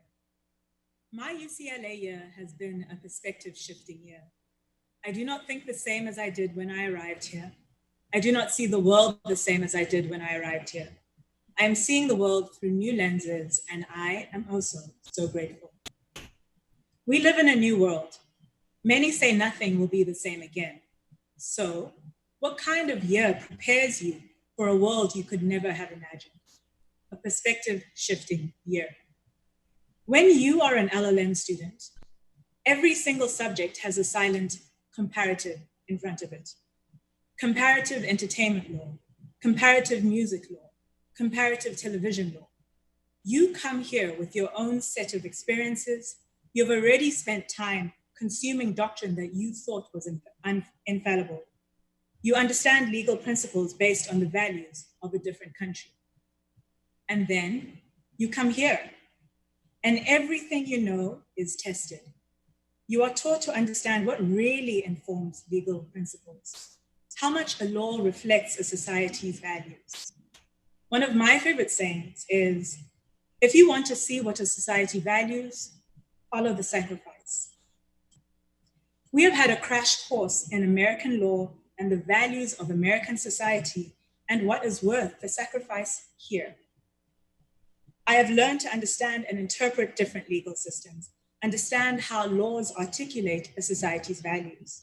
My UCLA year has been a perspective shifting year. I do not think the same as I did when I arrived here. I do not see the world the same as I did when I arrived here. I am seeing the world through new lenses, and I am also so grateful. We live in a new world. Many say nothing will be the same again. So, what kind of year prepares you for a world you could never have imagined? A perspective shifting year. When you are an LL.M student, every single subject has a silent comparative in front of it. Comparative entertainment law, comparative music law, comparative television law. You come here with your own set of experiences. You've already spent time consuming doctrine that you thought was infallible. You understand legal principles based on the values of a different country. And then you come here, and everything you know is tested. You are taught to understand what really informs legal principles, how much a law reflects a society's values. One of my favorite sayings is, if you want to see what a society values, follow the sacrifice. We have had a crash course in American law and the values of American society and what is worth the sacrifice here. I have learned to understand and interpret different legal systems, understand how laws articulate a society's values.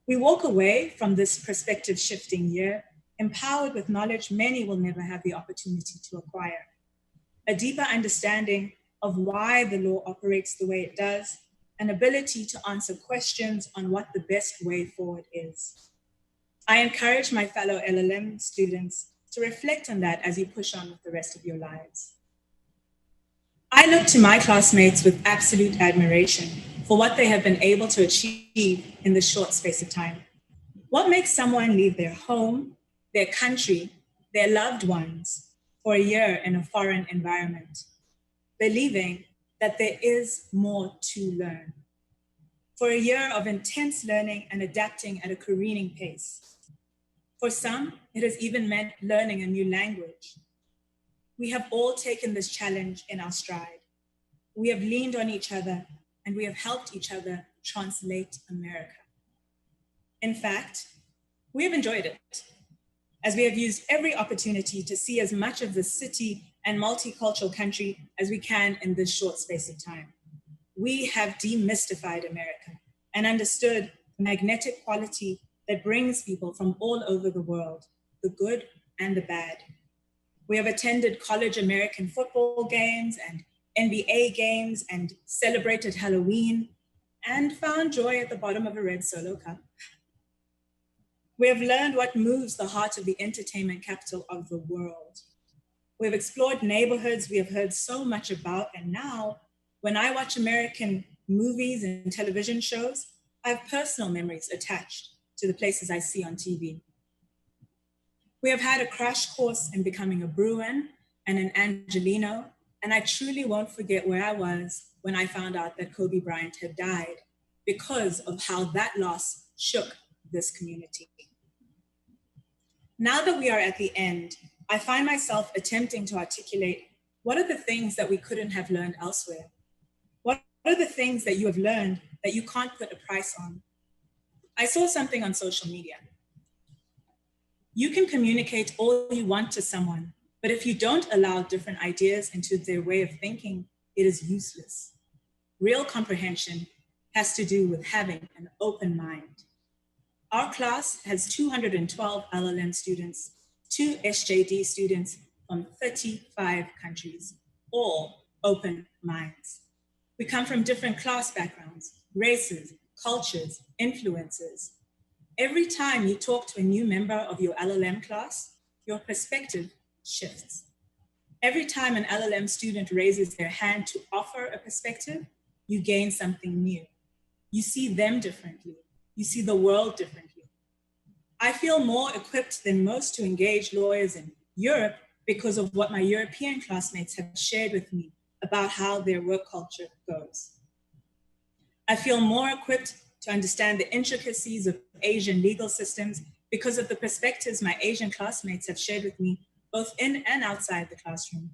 We walk away from this perspective shifting year, empowered with knowledge many will never have the opportunity to acquire. A deeper understanding of why the law operates the way it does, an ability to answer questions on what the best way forward is. I encourage my fellow LL.M students to reflect on that as you push on with the rest of your lives. I look to my classmates with absolute admiration for what they have been able to achieve in this short space of time. What makes someone leave their home, their country, their loved ones for a year in a foreign environment, believing that there is more to learn? For a year of intense learning and adapting at a careening pace. For some, it has even meant learning a new language. We have all taken this challenge in our stride. We have leaned on each other and we have helped each other translate America. In fact, we have enjoyed it, as we have used every opportunity to see as much of the city and multicultural country as we can in this short space of time. We have demystified America and understood the magnetic quality that brings people from all over the world, the good and the bad. We have attended college American football games and NBA games and celebrated Halloween and found joy at the bottom of a red Solo cup. We have learned what moves the heart of the entertainment capital of the world. We have explored neighborhoods we have heard so much about, and now, when I watch American movies and television shows, I have personal memories attached to the places I see on TV. We have had a crash course in becoming a Bruin and an Angelino, and I truly won't forget where I was when I found out that Kobe Bryant had died, because of how that loss shook this community. Now that we are at the end, I find myself attempting to articulate what are the things that we couldn't have learned elsewhere? What are the things that you have learned that you can't put a price on? I saw something on social media. You can communicate all you want to someone, but if you don't allow different ideas into their way of thinking, it is useless. Real comprehension has to do with having an open mind. Our class has 212 LL.M students, 2 SJD students from 35 countries, all open minds. We come from different class backgrounds, races, cultures, influences. Every time you talk to a new member of your LL.M class, your perspective shifts. Every time an LL.M student raises their hand to offer a perspective, you gain something new. You see them differently. You see the world differently. I feel more equipped than most to engage lawyers in Europe because of what my European classmates have shared with me about how their work culture goes. I feel more equipped to understand the intricacies of Asian legal systems because of the perspectives my Asian classmates have shared with me, both in and outside the classroom.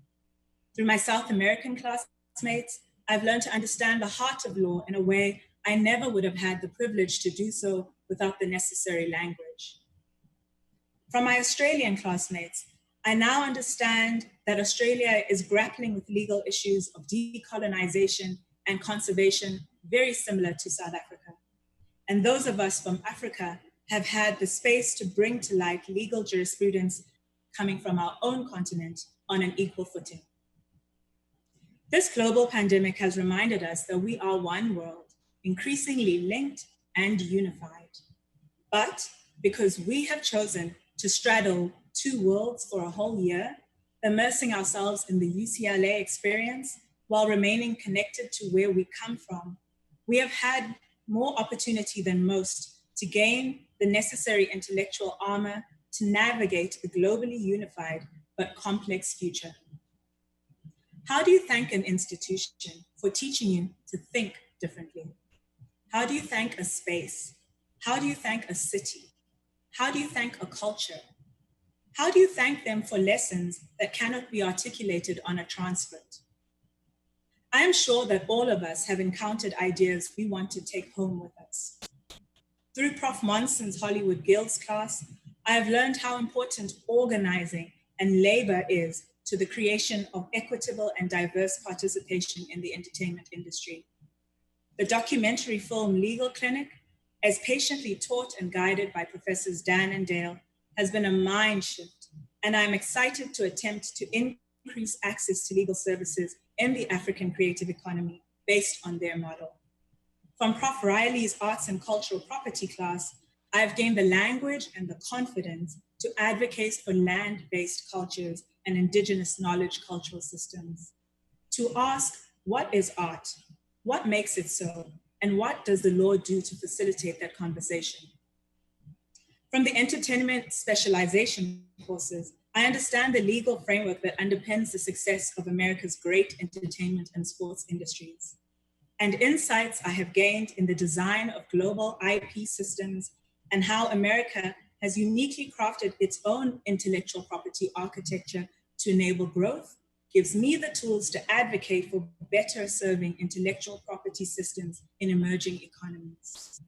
Through my South American classmates, I've learned to understand the heart of law in a way I never would have had the privilege to do so without the necessary language. From my Australian classmates, I now understand that Australia is grappling with legal issues of decolonization and conservation very similar to South Africa. And those of us from Africa have had the space to bring to light legal jurisprudence coming from our own continent on an equal footing. This global pandemic has reminded us that we are one world, increasingly linked and unified. But because we have chosen to straddle two worlds for a whole year, immersing ourselves in the UCLA experience while remaining connected to where we come from, we have had more opportunity than most to gain the necessary intellectual armor to navigate the globally unified but complex future. How do you thank an institution for teaching you to think differently? How do you thank a space? How do you thank a city? How do you thank a culture? How do you thank them for lessons that cannot be articulated on a transcript? I am sure that all of us have encountered ideas we want to take home with us. Through Prof. Monson's Hollywood Guilds class, I have learned how important organizing and labor is to the creation of equitable and diverse participation in the entertainment industry. The documentary film Legal Clinic, as patiently taught and guided by Professors Dan and Dale, has been a mind shift, and I'm excited to attempt to increase access to legal services in the African creative economy based on their model. From Prof. Riley's Arts and Cultural Property class, I have gained the language and the confidence to advocate for land-based cultures and indigenous knowledge cultural systems. To ask, what is art? What makes it so? And what does the law do to facilitate that conversation? From the entertainment specialization courses, I understand the legal framework that underpins the success of America's great entertainment and sports industries, and insights I have gained in the design of global IP systems and how America has uniquely crafted its own intellectual property architecture to enable growth, gives me the tools to advocate for better serving intellectual property systems in emerging economies.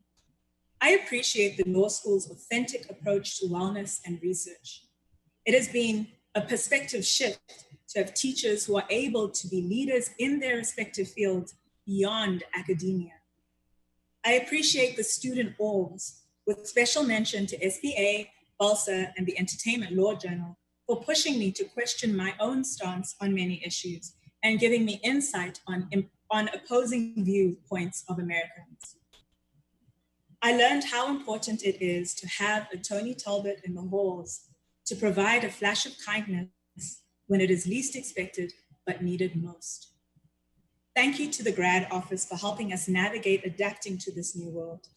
I appreciate the law school's authentic approach to wellness and research. It has been a perspective shift to have teachers who are able to be leaders in their respective fields beyond academia. I appreciate the student orgs, with special mention to SBA, BALSA, and the Entertainment Law Journal, for pushing me to question my own stance on many issues and giving me insight on opposing viewpoints of Americans. I learned how important it is to have a Tony Talbot in the halls to provide a flash of kindness when it is least expected but needed most. Thank you to the grad office for helping us navigate adapting to this new world.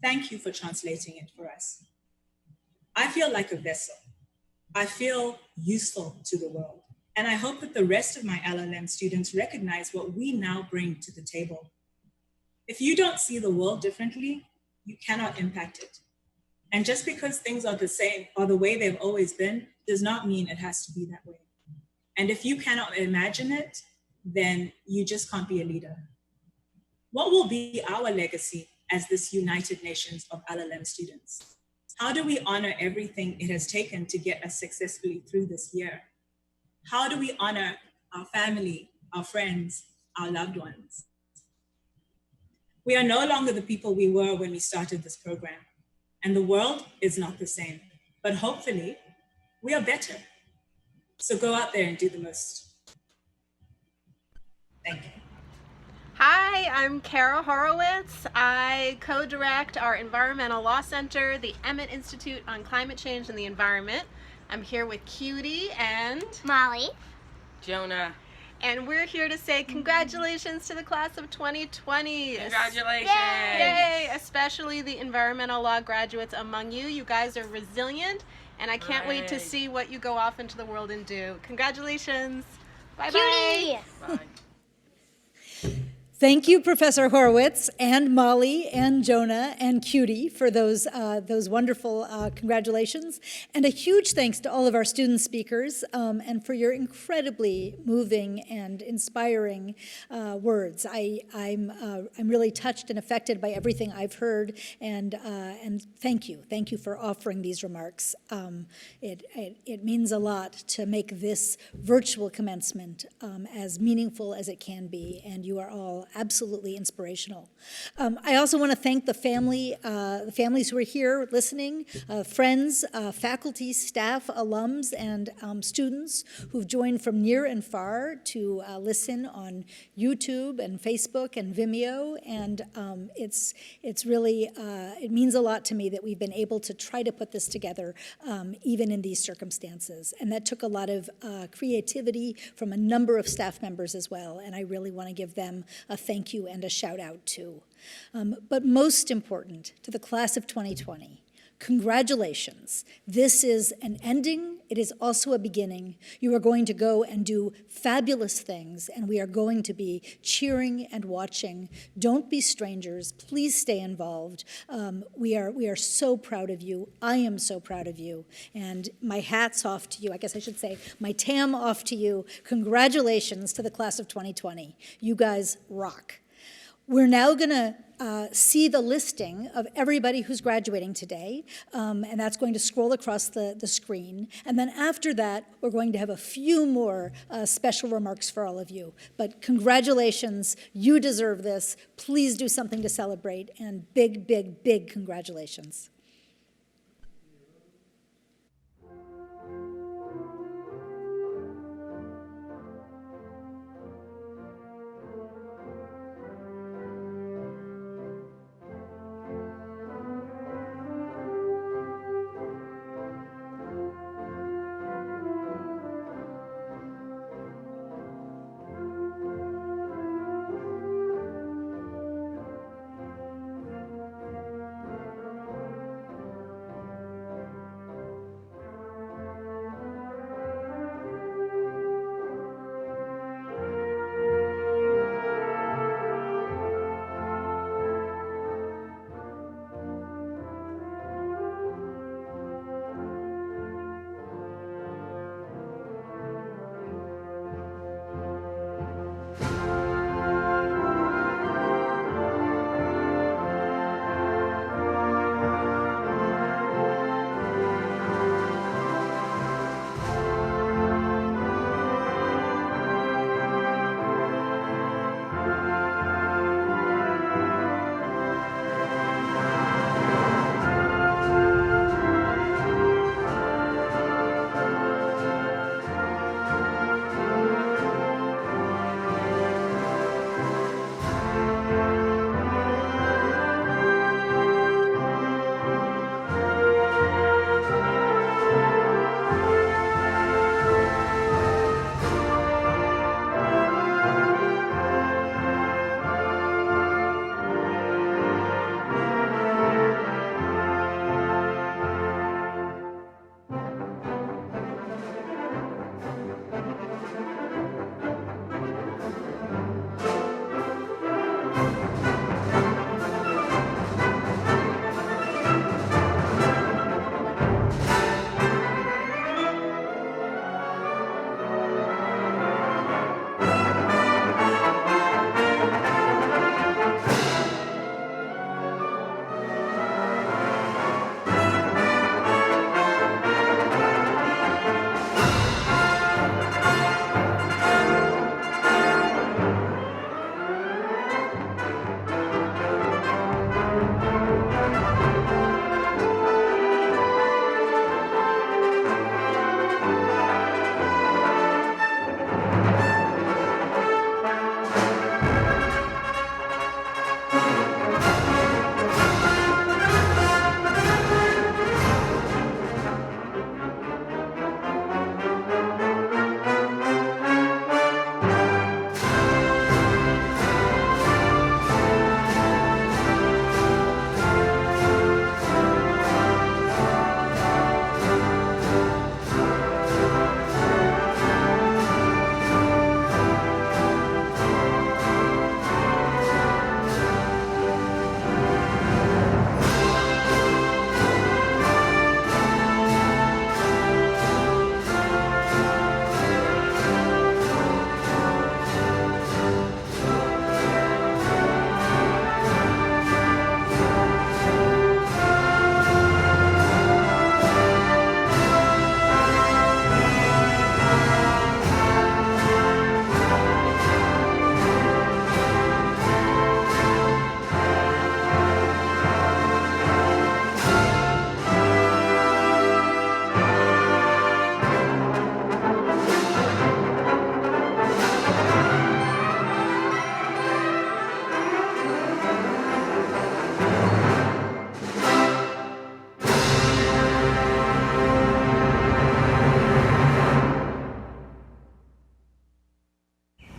Thank you for translating it for us. I feel like a vessel. I feel useful to the world. And I hope that the rest of my LL.M students recognize what we now bring to the table. If you don't see the world differently, you cannot impact it. And just because things are the same or the way they've always been does not mean it has to be that way. And if you cannot imagine it, then you just can't be a leader. What will be our legacy as this United Nations of LL.M students? How do we honor everything it has taken to get us successfully through this year? How do we honor our family, our friends, our loved ones? We are no longer the people we were when we started this program, and the world is not the same, but hopefully we are better. So go out there and do the most. Thank you. Hi, I'm Cara Horowitz. I co-direct our Environmental Law Center, the Emmett Institute on Climate Change and the Environment. I'm here with Cutie and Molly, Jonah, and we're here to say congratulations to the class of 2020. Congratulations! Yay! Especially the environmental law graduates among you. You guys are resilient, and I can't wait to see what you go off into the world and do. Congratulations! Bye-bye! Bye. Thank you, Professor Horowitz, and Molly, and Jonah, and Cutie for those wonderful congratulations. And a huge thanks to all of our student speakers and for your incredibly moving and inspiring words. I'm really touched and affected by everything I've heard, and thank you. Thank you for offering these remarks. It means a lot to make this virtual commencement as meaningful as it can be, and you are all absolutely inspirational. I also want to thank the families who are here listening, friends, faculty, staff, alums, and students who've joined from near and far to listen on YouTube and Facebook and Vimeo. And it's really, it means a lot to me that we've been able to try to put this together even in these circumstances. And that took a lot of creativity from a number of staff members as well. And I really want to give them a thank you and a shout out too. But most important, to the class of 2020, congratulations. This is an ending. It is also a beginning. You are going to go and do fabulous things, and we are going to be cheering and watching. Don't be strangers. Please stay involved. We are so proud of you. I am so proud of you. And my hat's off to you. I guess I should say my tam off to you. Congratulations to the class of 2020. You guys rock. We're now going to see the listing of everybody who's graduating today, and that's going to scroll across the screen. And then after that, we're going to have a few more special remarks for all of you. But congratulations, you deserve this. Please do something to celebrate, and big, big, big congratulations.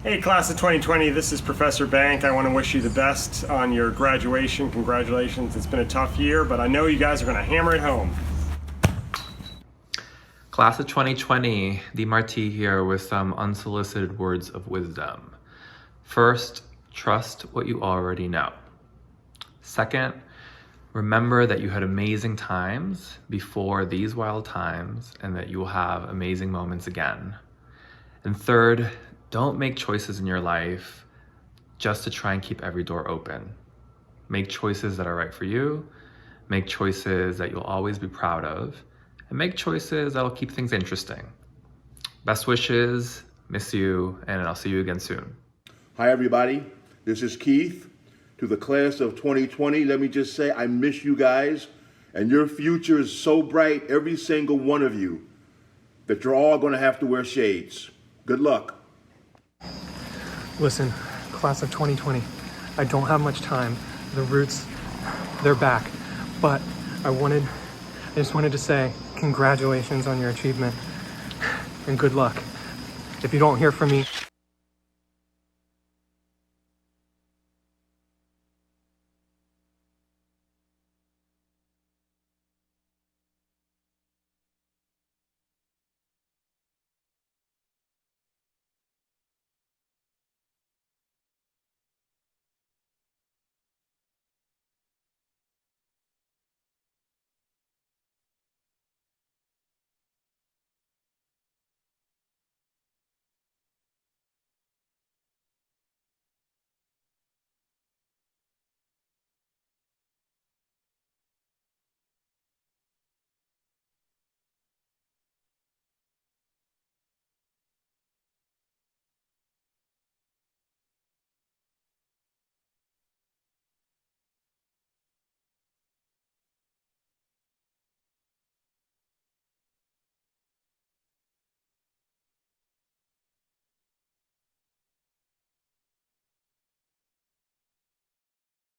Hey, class of 2020, this is Professor Bank. I want to wish you the best on your graduation. Congratulations. It's been a tough year, but I know you guys are going to hammer it home. Class of 2020, Di Marti here with some unsolicited words of wisdom. First, trust what you already know. Second, remember that you had amazing times before these wild times and that you will have amazing moments again. And third, don't make choices in your life just to try and keep every door open. Make choices that are right for you, make choices that you'll always be proud of, and make choices that'll keep things interesting. Best wishes, miss you, and I'll see you again soon. Hi everybody, this is Keith. To the class of 2020, let me just say I miss you guys, and your future is so bright, every single one of you, that you're all gonna have to wear shades. Good luck. Listen, class of 2020, I don't have much time. The roots, they're back. But I just wanted to say congratulations on your achievement and good luck. If you don't hear from me,